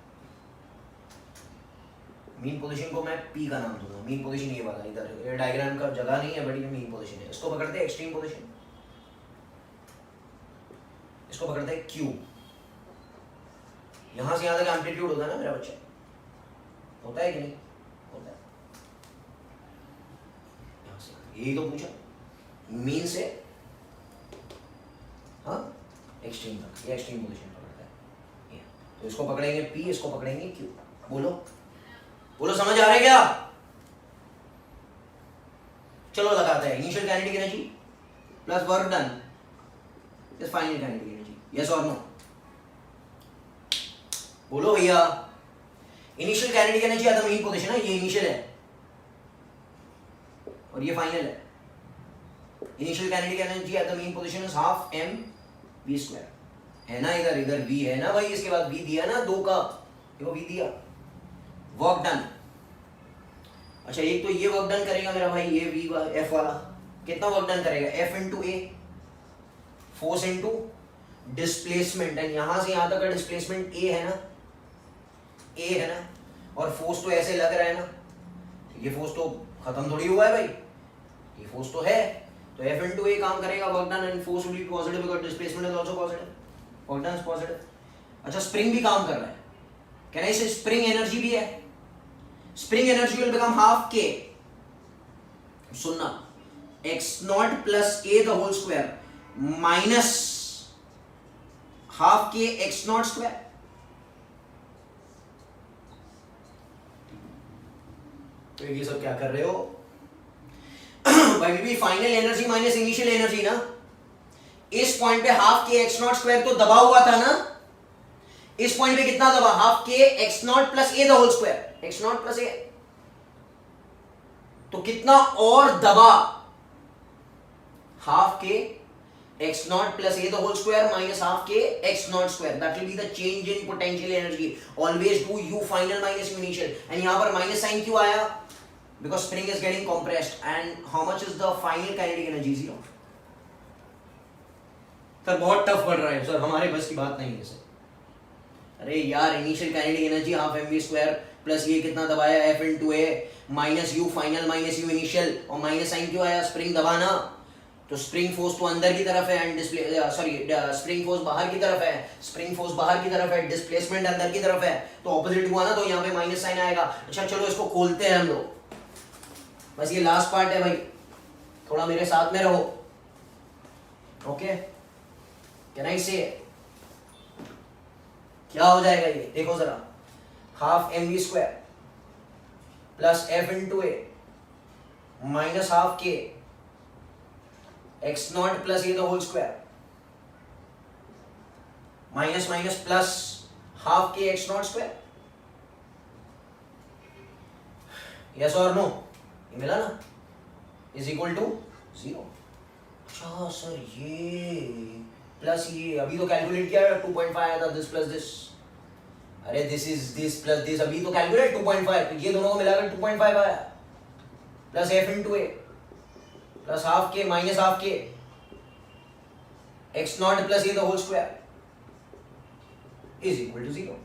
Mean position को मैं पी का नाम दूंगा। मीन पोजीशन ये वाला, इधर ये डायग्राम का जगह नहीं है, बट ये मीन पोजीशन है। इसको पकड़ते हैं एक्सट्रीम पोजीशन, इसको पकड़ते हैं क्यू। यहां से यहां तक एम्पलीट्यूड होता है ना मेरा बच्चा, होता है कि नहीं? होता है। यहां से यही तो पूछा, मीन से हाँ एक्सट्रीम तक, ये एक्सट्रीम पोजीशन पकड़ता है। तो इसको पकड़ेंगे P, इसको पकड़ेंगे Q। बोलो बोलो, समझ आ रहा है क्या? चलो लगाते हैं। Initial kinetic energy plus work done is final kinetic energy. Yes और नो? बोलो भैया। Initial kinetic energy at the mean position है, ये इनिशियल है, और ये फाइनल है। Initial kinetic energy at the mean position is half m v square, है ना, इधर वी है ना भाई, इसके बाद वी दिया ना 2 का, देखो वी दिया। Work done. अच्छा एक तो ये वर्क डन करेगा मेरा भाई, ये वी एफ वाला कितना वर्क डन करेगा, F into A, force into displacement, and यहां से यहां तक का डिस्प्लेसमेंट ए है ना, ए है ना, और फोर्स तो ऐसे लग रहा है ना, ये फोर्स तो खत्म थोड़ी हुआ है भाई, ये फोर्स तो है, तो एफ इंटू ए काम करेगा, work done and force will be positive because displacement is also positive, work done is positive. अच्छा स्प्रिंग भी काम कर रहा है, कैन आई से स्प्रिंग एनर्जी भी है, spring energy will become half k, सुनना, x naught plus a the whole square minus half k x naught square. तो ये सब क्या कर रहे हो भाई, भी final energy minus initial energy ना, इस पॉइंट पे half k x naught square तो दबा हुआ था ना, इस पॉइंट पे कितना दबा, half k x naught plus a the whole square, x naught plus a, तो कितना और दबा, half k x naught plus a the whole square minus half k x naught square, that will be the change in potential energy, always do u final minus u initial, and यहां पर minus sign क्यों आया, because spring is getting compressed, and how much is the final kinetic energy, 0। Sir बहुत tough पड़ रहा है sir, हमारे बस की बात नहीं है सर। अरे यार initial kinetic energy half m v square plus ये कितना दबाया एफ इंटू ए minus u final minus u initial, और माइनस साइन क्यों आया, स्प्रिंग दबाना, तो स्प्रिंग फोर्स तो अंदर की तरफ है एंड स्प्रिंग फोर्स बाहर की तरफ है, स्प्रिंग फोर्स बाहर की तरफ है, डिस्प्लेसमेंट अंदर की तरफ है, तो ऑपोजिट हुआ ना, तो यहाँ पे माइनस साइन आएगा। अच्छा चलो इसको खोलते हैं हम लोग, बस ये लास्ट पार्ट है भाई, थोड़ा मेरे साथ में रहो, ओके, कैन आई से क्या हो जाएगा ये, देखो जरा, half m v square plus F into A minus half k x naught plus A the whole square minus minus plus half k x naught square, yes और नो, ये मिला ना, इज इक्वल टू 0। अच्छा sir ये plus ये अभी तो calculate किया 2.5 आया था, दिस प्लस दिस, अरे this is this plus this, अभी तो कैलकुलेट 2.5, तो ये दोनों को मिलाकर 2.5 आया, plus F into a plus half k minus half k x naught plus A the whole square is equal to 0।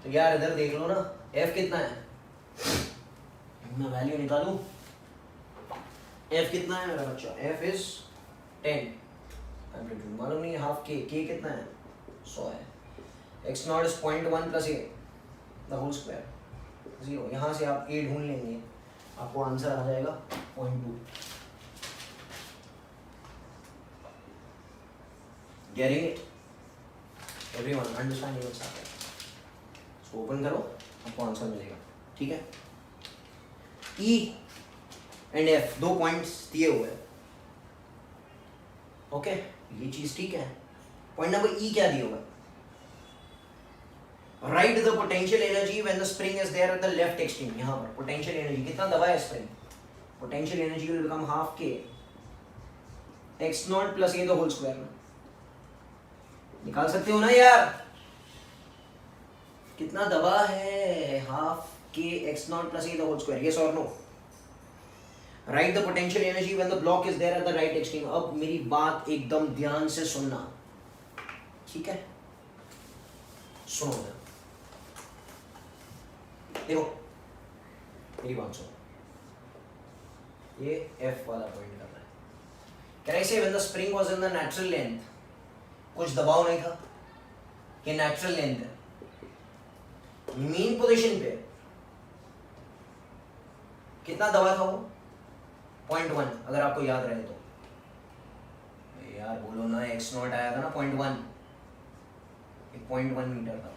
तो यार इधर देख लो ना, एफ कितना है, मैं वैल्यू निकालूं, एफ कितना है मेरा बच्चा, एफ इज 10, एम्पलीट्यूड मालूम नहीं, हाफ के कितना है 100 है, x naught is 0.1 plus A the whole square 0, यहाँ से आप ए ढूंढ लेंगे, आपको आंसर आ जाएगा 0.2। Getting it? Everyone understand what's happening? इसको ओपन करो, आपको आंसर मिलेगा, ठीक है। E एंड F दो पॉइंट्स दिए हुए हैं, ओके, ये चीज ठीक है। पॉइंट नंबर E क्या दिया हुआ है, write the potential energy when the spring is there at the left extreme, यहाँ पर पोटेंशियल एनर्जी कितना दबा है spring, potential energy will become half k x naught plus A the whole square, निकाल सकते हो ना यार, कितना दबा है, half k x naught plus A the whole square, yes और no, write the potential energy when the block is there at the right extreme. अब मेरी बात एकदम ध्यान से सुनना, ठीक है, सुनो देखो मेरी बात सुनो, ये F वाला पॉइंट कर रहा है, कैन आई से when the spring was in the natural length, कुछ दबाव नहीं था, ये नेचुरल लेंथ है, मेन पोजीशन पे कितना दबा था वो 0.1, अगर आपको याद रहे तो, यार बोलो ना, एक्स नॉट आया था ना 0.1, 0.1 मीटर था,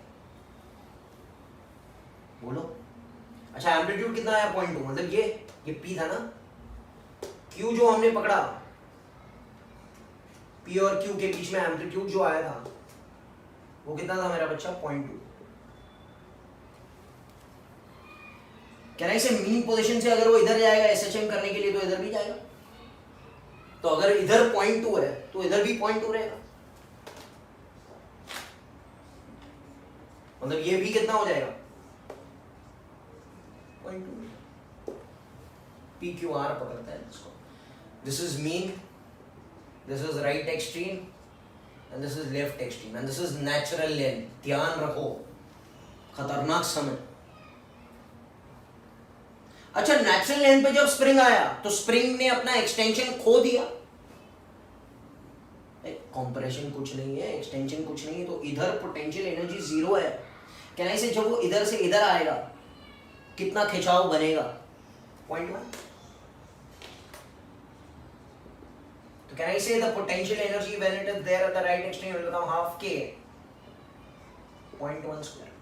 बोलो। अच्छा एम्पलीट्यूड कितना आया 0.2, मतलब ये P था ना, Q जो हमने पकड़ा, P और Q के बीच में एम्पलीट्यूड जो आया था वो कितना था मेरा बच्चा, 0.2। कैन आई से मीन पोजीशन से अगर वो इधर जाएगा एसएचएम करने के लिए तो इधर भी जाएगा, तो अगर इधर 0.2 है तो इधर भी 0.2 रहेगा, मतलब ये भी कितना हो जाएगा 0.2। PQR पकड़ता है इसको। This is mean, this is right extreme and this is left extreme and this is natural length. ध्यान रखो, खतरनाक समय। अच्छा, नेचुरल लेंथ पे जब स्प्रिंग आया तो स्प्रिंग ने अपना एक्सटेंशन खो दिया, कंप्रेशन कुछ नहीं है, एक्सटेंशन कुछ नहीं है, तो इधर पोटेंशियल एनर्जी जीरो है। कहने से जब वो इधर से इधर आएगा कितना खिंचाव बनेगा 0.1। तो can I say the potential energy when it is there at the right extreme will become half k 0.1 square।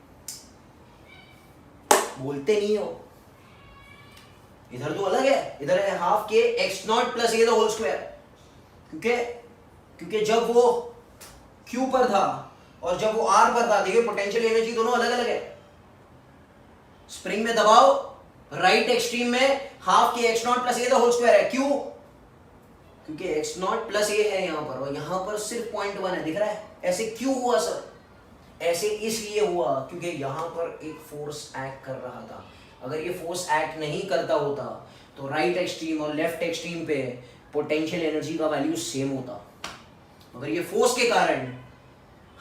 बोलते नहीं हो, इधर तो अलग है, इधर है half k x naught plus A the whole square, क्योंकि जब वो Q पर था और जब वो R पर था, देखिए पोटेंशियल एनर्जी दोनों अलग अलग है। स्प्रिंग में दबाव राइट एक्सट्रीम में half k x naught plus A the whole square है, क्यों? क्योंकि एक्स नॉट प्लस ए है यहाँ पर और यहाँ पर सिर्फ 0.1 है, दिख रहा है। ऐसे क्यों हुआ सर? ऐसे इसलिए हुआ क्योंकि यहाँ पर एक फोर्स एक्ट कर रहा था। अगर ये फोर्स एक्ट नहीं करता होता तो राइट एक्सट्रीम और लेफ्ट एक्सट्रीम पे पोटेंशियल एनर्जी का वैल्यू सेम होता। अगर ये फोर्स के कारण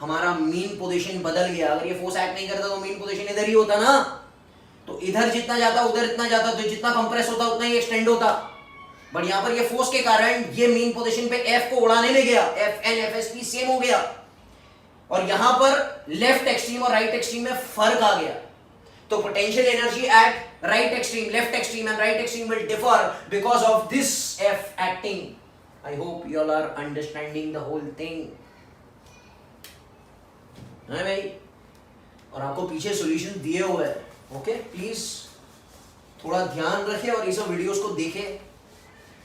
हमारा मीन पोजीशन बदल गया, अगर ये फोर्स एक्ट नहीं करता तो मीन पोजीशन इधर ही होता ना, तो इधर जितना जाता उधर इतना जाता, तो जितना कंप्रेस होता उतना ही एक्सटेंड होता। बट यहाँ पर ये फोर्स के कारण ये मीन पोजीशन पे एफ को उड़ाने ले गया, f n f s p same हो गया, और यहां पर लेफ्ट एक्सट्रीम और राइट एक्सट्रीम में फर्क आ गया। तो potential energy at right extreme, left extreme and right extreme will differ because of this f acting. I hope you all are understanding the whole thing, है भाई? और आपको पीछे सॉल्यूशन दिए हुए हैं, ओके? प्लीज थोड़ा ध्यान रखें और ये सब वीडियोस को देखें,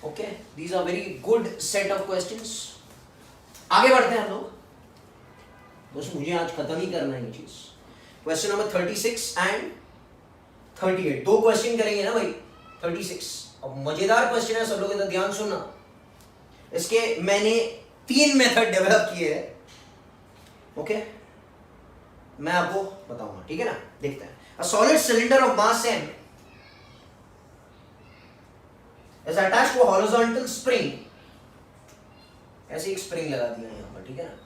okay? These are very good set of questions. आगे बढ़ते हैं हम लोग, बस मुझे आज खत्म ही करना है ये चीज। क्वेश्चन नंबर 36 एंड 38, दो क्वेश्चन करेंगे ना भाई। 36 अब मजेदार क्वेश्चन है, सब लोग इधर ध्यान सुनना। इसके मैंने 3 मेथड डेवलप किए हैं, ओके? मैं आपको बताऊंगा, ठीक है ना? देखते हैं। A solid cylinder of mass m is attached to a horizontal spring। ऐसे एक स्प्रिंग लगा दिया यहां पर, ठीक है ना?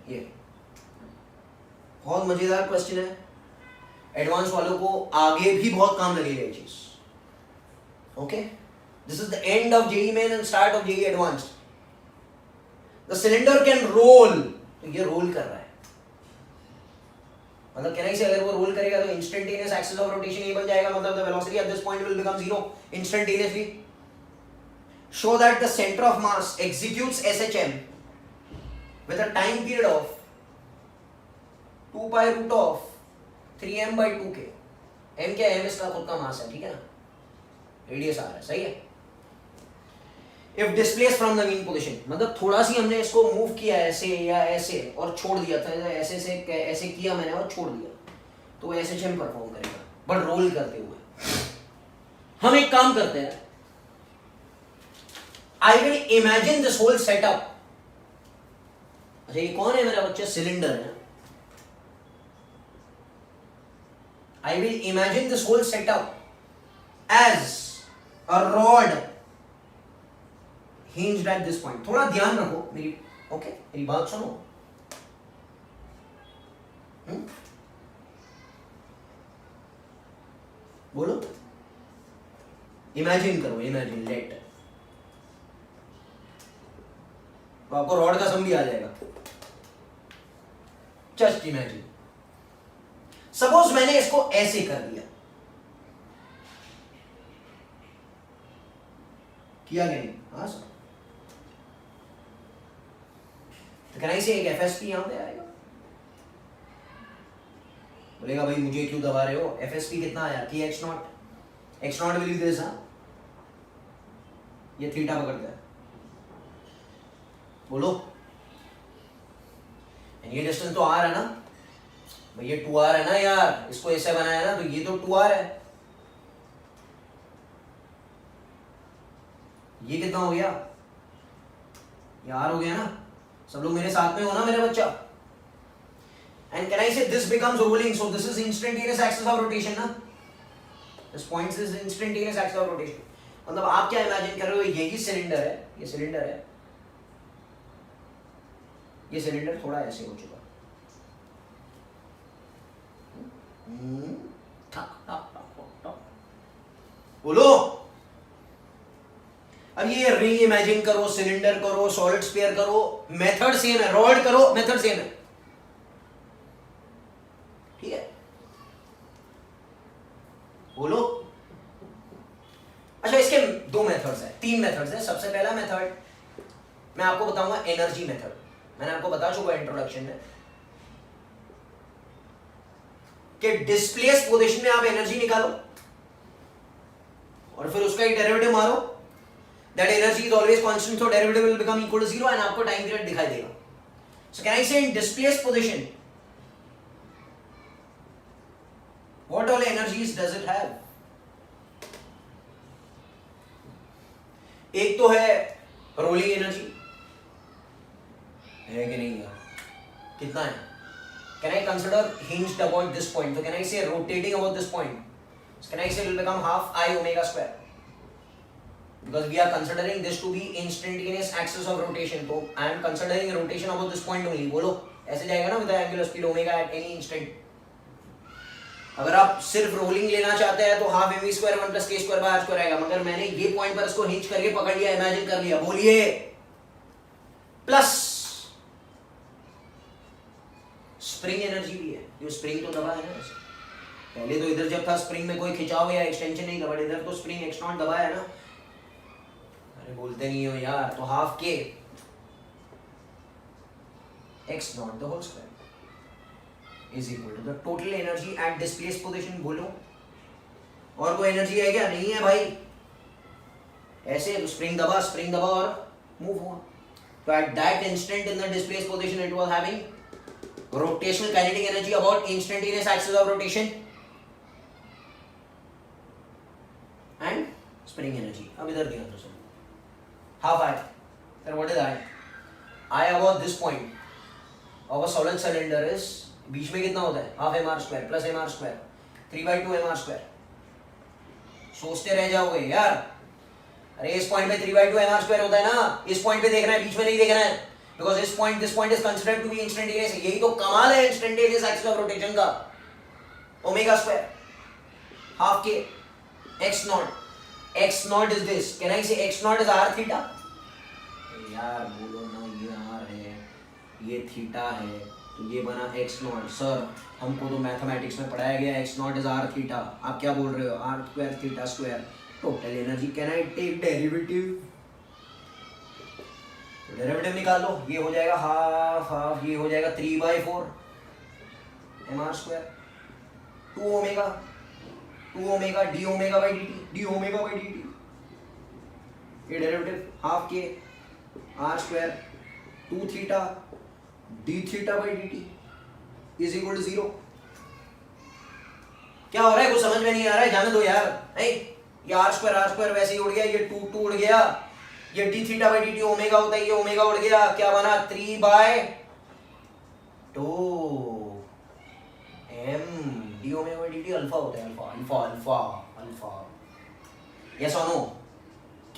ये बहुत मजेदार क्वेश्चन है, एडवांस वालों को आगे भी बहुत काम लगेगा ये चीज, okay? This is the end of JEE Main and start of JEE Advanced. The cylinder can roll, तो ये रोल कर रहा है, मतलब कहना से अगर वो रोल करेगा तो इंस्टेंटेनियस एक्सिस ऑफ रोटेशन ये बन जाएगा, मतलब the velocity at this point will become zero instantaneously. Show that the centre of mass executes SHM with a time period of 2 pi root of 3m by 2k। m क्या है? m इसका खुद का मास है, ठीक है ना? रेडियस आ रहा है, सही है? If displaced from the mean position, मतलब थोड़ा सी हमने इसको मूव किया ऐसे या ऐसे और छोड़ दिया था, ऐसे से ऐसे किया मैंने और छोड़ दिया, तो एसएचएम परफॉर्म करेगा, बट रोल करते हुए। हम एक काम करते हैं, I will imagine this whole setup. अच्छा, ये कौन है मेरा बच्चा? सिलेंडर है। I will imagine this whole setup as a rod hinged at this point. थोड़ा ध्यान रखो मेरी, ओके? मेरी बात सुनो। बोलो, इमेजिन करो, इमेजिन लेट, तो आपको रॉड का सम भी आ जाएगा। जस्ट इमेजिन, सपोज मैंने इसको ऐसे कर दिया, किया नहीं? हाँ सर। तो कहना से एक एफएसपी यहां पे आएगा, बोलेगा भाई मुझे क्यों दबा रहे हो? एफएसपी कितना आया कि x not will be this, हाँ? ये थीटा पकड़ता है, बोलो। ये डिस्टेंस तो आर है ना, तो ये 2r है ना यार, इसको ऐसे बनाया ना, तो ये तो 2r है। ये कितना हो गया, ये r हो गया ना। सब लोग मेरे साथ में हो ना मेरे बच्चा। And can I say this becomes rolling? So this is instantaneous axis of rotation ना? This point is instantaneous axis of rotation. मतलब आप क्या इमेजिन कर रहे हो, यही सिलेंडर है, ये सिलेंडर है, ये सिलेंडर थोड़ा ऐसे हो चुका, बोलो। अब ये रिंग इमेजिन करो, सिलेंडर करो, सॉलिड स्फीयर करो, मेथड सेम है, रॉड करो, मेथड सेम है, ठीक है, बोलो। अच्छा, इसके दो मेथड्स हैं, तीन मेथड्स हैं। सबसे पहला मेथड मैं आपको बताऊंगा एनर्जी मेथड, मैंने आपको बता चुका इंट्रोडक्शन में कि डिस्प्लेस पोजीशन में आप एनर्जी निकालो और फिर उसका एक डेरिवेटिव मारो, that energy is always constant, so derivative will become equal to 0 and आपको टाइम पीरियड दिखाई देगा। So can I say in displace position what all energies does it have? एक तो है रोलिंग एनर्जी, है कि नहीं यार, कितना है? Can I consider hinged about this point? So can I say rotating about this point? So can I say it will become half I omega square? Because we are considering this to be instantaneous axis of rotation. So I am considering rotation about this point only. बोलो, ऐसे जाएगा ना with the angular speed omega at any instant. अगर आप सिर्फ rolling लेना चाहते हैं तो half mv square 1 plus k square by r square आएगा, मगर मैंने ये पॉइंट पर इसको हिंज करके पकड़ लिया, इमेजिन कर लिया, बोलिए, प्लस स्प्रिंग एनर्जी भी है, जो स्प्रिंग तो दबा है ना वैसे, पहले तो इधर जब था स्प्रिंग में कोई खिंचाव या एक्सटेंशन नहीं था, बट इधर तो स्प्रिंग x नॉट दबा है ना, अरे बोलते नहीं हो यार, तो half k x naught the whole square is equal to the total energy at displace position. बोलो, और कोई एनर्जी है क्या? नहीं है भाई, ऐसे तो स्प्रिंग दबा और मूव हुआ, तो at that instant in the displace position it was having rotational kinetic energy about instantaneous axis of rotation and spring energy. अब इधर दिया तो सब half I. Then what is I? I about this point of a solid cylinder is, बीच में कितना होता है? half mr square plus mr square 3/2 mr square. सोचते रह जाओगे यार, अरे इस पॉइंट पे 3/2 mr square होता है ना, इस पॉइंट पे देखना है, बीच में नहीं देखना है, because this point is considered to be instantaneous. यही तो कमाल है instantaneous axis of rotation का, omega square half k x naught is this. Can I say x naught is r theta? यार बोलो ना, ये r है, ये थीटा है, तो ये बना x naught। सर हमको तो मैथमेटिक्स में पढ़ाया गया x naught is r theta, आप क्या बोल रहे हो? r square theta square total energy. Can I take derivative? Derivative निकाल लो, ये हो जाएगा हाफ हाफ, ये हो जाएगा 3/4 mr square 2 omega d omega by dt, ये derivative half k r square 2 theta d theta by dt is equal to 0। क्या हो रहा है, कुछ समझ में नहीं आ रहा है? जाने दो यार, नहीं, ये r स्क्वायर वैसे ही उड़ गया, ये 2 उड़ गया, ये d theta by dt omega होता है, ये ओमेगा उड़ गया, क्या बना? 3/2 m d omega by dt alpha होता है, अल्फा यस और नो?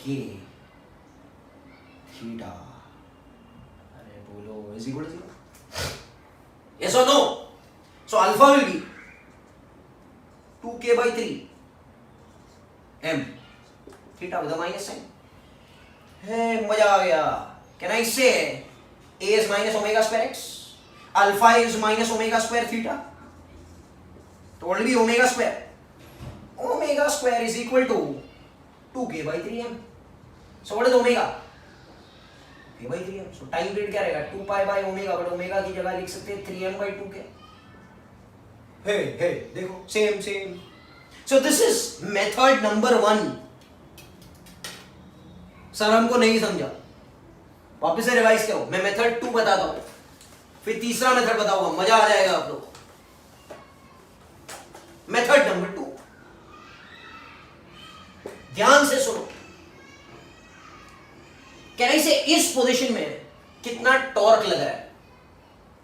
k थीटा, अरे बोलो, इज इक्वल टू 0, यस और no? So alpha will be 2k/3 m theta with a minus sign. है, मजा आ गया। Can I say a is minus omega square x, alpha is minus omega square theta, तो will be omega square. Omega square is equal to 2k/3m. So what is omega? k/3m. So time period क्या रहेगा? 2 by omega, but omega की जगह लिख सकते हैं 3m/2k. Hey, देखो, same. So this is method number 1. Sir हमको नहीं समझा, वापस से रिवाइज करो, मैं मेथड 2 बताता हूं, फिर तीसरा मेथड बताऊंगा, मजा आ जाएगा आप लोग। मेथड नंबर 2, ध्यान से सुनो। कैसे इस पोजीशन में कितना टॉर्क लग रहा है,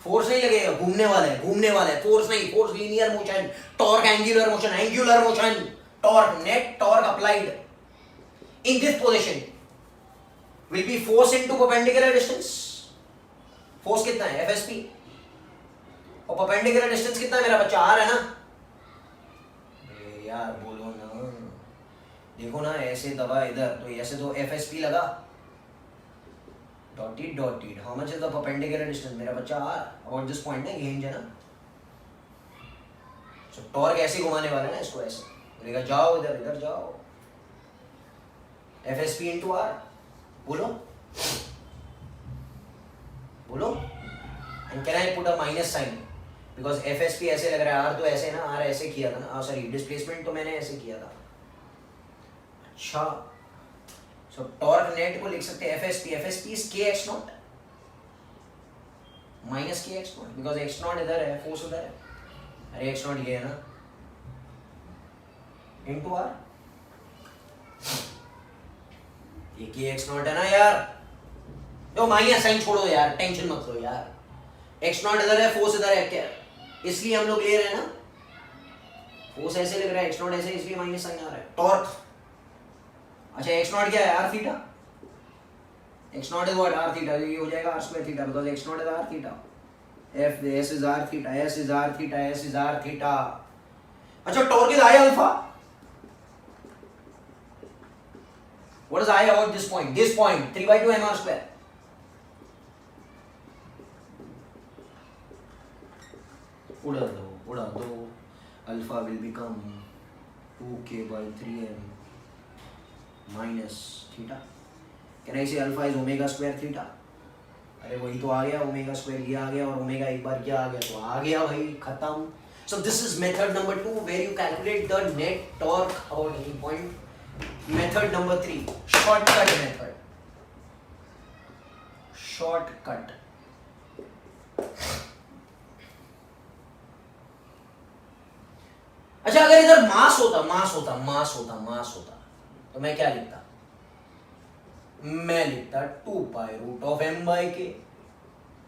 फोर्स नहीं लगेगा, घूमने वाला है, घूमने वाला है, फोर्स नहीं, force linear motion, torque angular motion, angular motion, torque net torque applied in this position will be force into perpendicular distance. Force कितना है, एफएसपी, और परपेंडिकुलर डिस्टेंस कितना है मेरा बच्चा, आर है ना। यार बोलो ना, देखो ना, ऐसे दबा इधर तो ऐसे तो एफएसपी लगा, dotted dotted, how much is the perpendicular distance मेरा बच्चा, आर अबाउट दिस पॉइंट ना, ये हिंज है ना। सो टॉर्क ऐसे घुमाने वाला है ना इसको, ऐसे बोलेगा जाओ इधर, इधर जाओ, एफएसपी इनटू आर। बोलो बोलो, and can I put a minus sign because FSP ऐसे लग रहा है, आर तो ऐसे ना, आर ऐसे किया था ना, सॉरी डिस्प्लेसमेंट तो मैंने ऐसे किया था। अच्छा, सो टॉर्क नेट को लिख सकते हैं एफएसपी, एफएसपी इज के एक्स नॉट माइनस के x not, because x not इधर है, फोर्स उधर है, अरे एक्स नॉट ये है ना, इनटू आर, ये के एक्स नॉट है ना यार, तो माइनस साइन छोड़ो यार, टेंशन मत लो यार, एक्स नॉट इधर है, फोर्स इधर है, क्या इसलिए हम लोग ले रहे हैं ना, फोर्स ऐसे लग रहा है, एक्स नॉट ऐसे, इसलिए माइनस साइन आ रहा है, टॉर्क। अच्छा एक्स नॉट क्या है, r theta, x naught is what, r theta, ये हो जाएगा r square theta, because x naught is r theta, F s is r theta, s is r theta, s is r theta. अच्छा torque is I alpha, what is I about this point 3/2 mr square, उड़ा दो, alpha will become 2k/3m minus theta. Can I say alpha is omega square theta, अरे वही तो आ गया, omega square ये आ गया, और ओमेगा एक बार क्या आ गया तो आ गया भाई, खत्म। So this is method number 2 where you calculate the net torque about any point. Method number 3, shortcut method, shortcut. अच्छा अगर इधर मास होता तो मैं क्या लिखता, मैं लिखता 2π√m/k।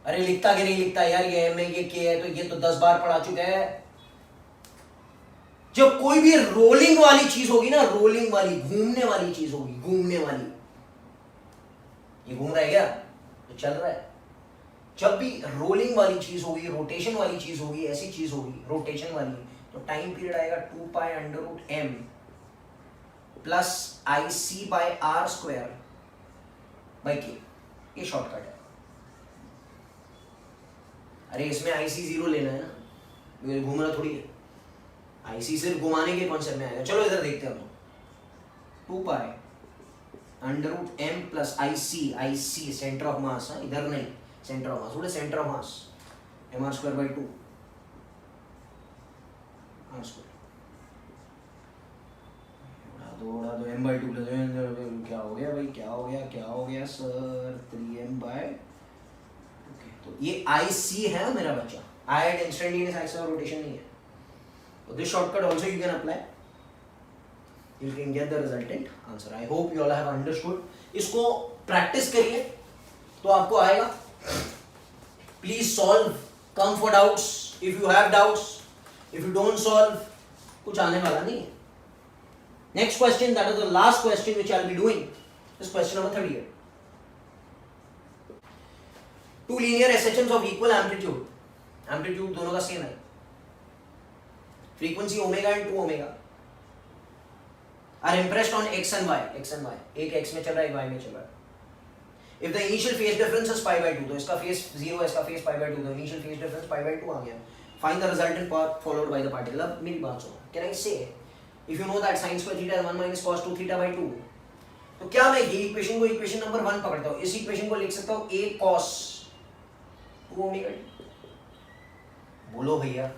अरे लिखता कि नहीं लिखता यार, ये m है ये k है, तो ये तो 10 बार पढ़ा चुका है। जब कोई भी रोलिंग वाली चीज होगी ना, रोलिंग वाली घूमने वाली चीज होगी, घूमने वाली, ये घूम रहा है क्या तो चल रहा है, जब भी रोलिंग वाली चीज होगी, रोटेशन वाली चीज होगी, ऐसी चीज होगी रोटेशन वाली, तो टाइम पीरियड आएगा 2π√m प्लस IC/r²/k। ये शॉर्टकट है। अरे इसमें IC 0 लेना है ना, घूमना थोड़ी है, IC सिर्फ घुमाने के कॉन्सेप्ट में आएगा। चलो इधर देखते हैं हम, 2π√m plus IC centre of mass, इधर नहीं, सेंटर ऑफ मास, बोले centre of mass, mr²/2 r²। उड़ा दो m/2 प्लस क्या हो गया भाई, क्या हो गया सर, 3m/, तो ये IC है मेरा बच्चा, I had instantaneous axis of rotation नहीं है। So this shortcut also you can apply, you can get the resultant answer. I hope you all have understood. इसको प्रैक्टिस करिए तो आपको आएगा। Please solve, come for doubts if you have doubts, if you don't solve कुछ आने वाला नहीं है। Next question, that is the last question which I will be doing, is question number 38. Two linear SHMs of equal amplitude, amplitude दोनों का same है, frequency omega and 2 omega are impressed on x and y, एक x में चल रहा है, एक y में चल रहा है। If the initial phase difference is π/2, तो इसका phase 0 है, इसका phase π/2, तो initial phase difference π/2 आ गया। Find the resultant path followed by the particle। अब मेरी बात सुनो, can I say if you know that sin square theta is 1 minus cos 2 theta/2, तो क्या मैं ये इक्वेशन को इक्वेशन नंबर 1 पकड़ता हूँ, इस इक्वेशन को लिख सकता हूँ a cos 2 ओमेगा t। बोलो भैया।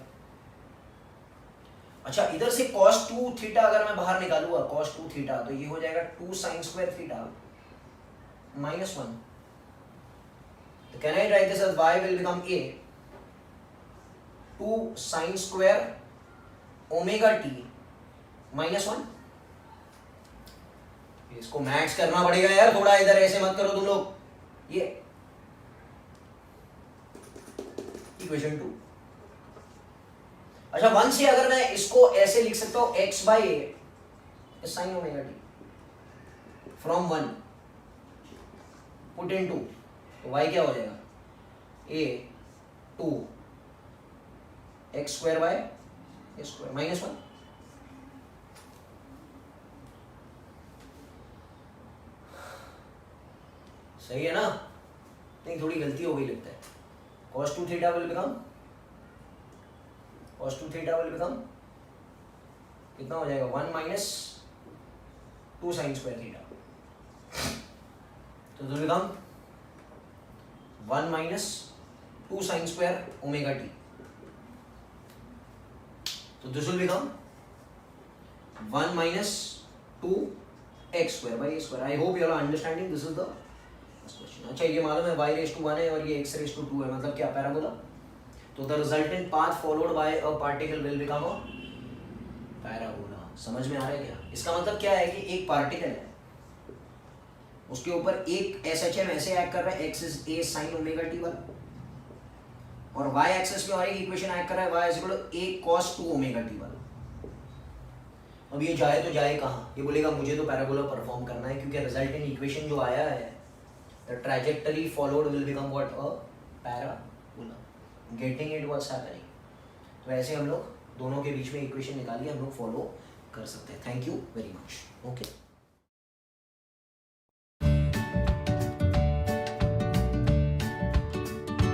अच्छा इधर से cos 2 थीटा अगर मैं बाहर निकालूंगा, cos 2 थीटा, तो ये हो जाएगा 2 sin square थीटा minus 1। तो can I write this as y will become a 2 sin square omega T -1। इसको मैच करना पड़ेगा यार थोड़ा, इधर ऐसे मत करो तुम लोग। ये इक्वेशन 2। अच्छा 1 से अगर मैं इसको ऐसे लिख सकता हूं x by A sine omega T from 1 put in 2, तो y क्या हो जाएगा a 2 x square by A square -1। सही है ना? नहीं थोड़ी गलती हो गई लगता है। cos 2 थीटा विल बिकम कितना हो जाएगा 1 माइनस 2 साइन स्क्वायर थीटा, तो this will become 1 minus 2 sine square omega t, तो this will become 1 minus 2 x square by a square. I hope you are understanding this is the question. अच्छा ये मालूम है y raise to 1 है और ये x raise to 2 है, मतलब क्या पैराबोला। तो the resultant path followed by a particle will become a parabola. समझ में आ रहा है क्या? इसका मतलब क्या है कि एक पार्टिकल है, उसके ऊपर एक SHM ऐसे एक्ट कर रहा है, x is a sin omega t वाला, और y एक्सिस पे और एक इक्वेशन एक्ट कर रहा है y is equal to a cos 2 omega t वाला। अब ये जाए तो जाए कहाँ? ये बोलेगा मुझे तो पैराबोला परफॉर्म करना है, क्योंकि रिजल्टेंट इक्वेशन जो आया है the trajectory followed will become what? A parabola. Getting it what's happening? तो ऐसे हम लोग दोनों के बीच में इक्वेशन निकालिए, हम लोग फॉलो कर सकते हैं। Thank you very much. Okay.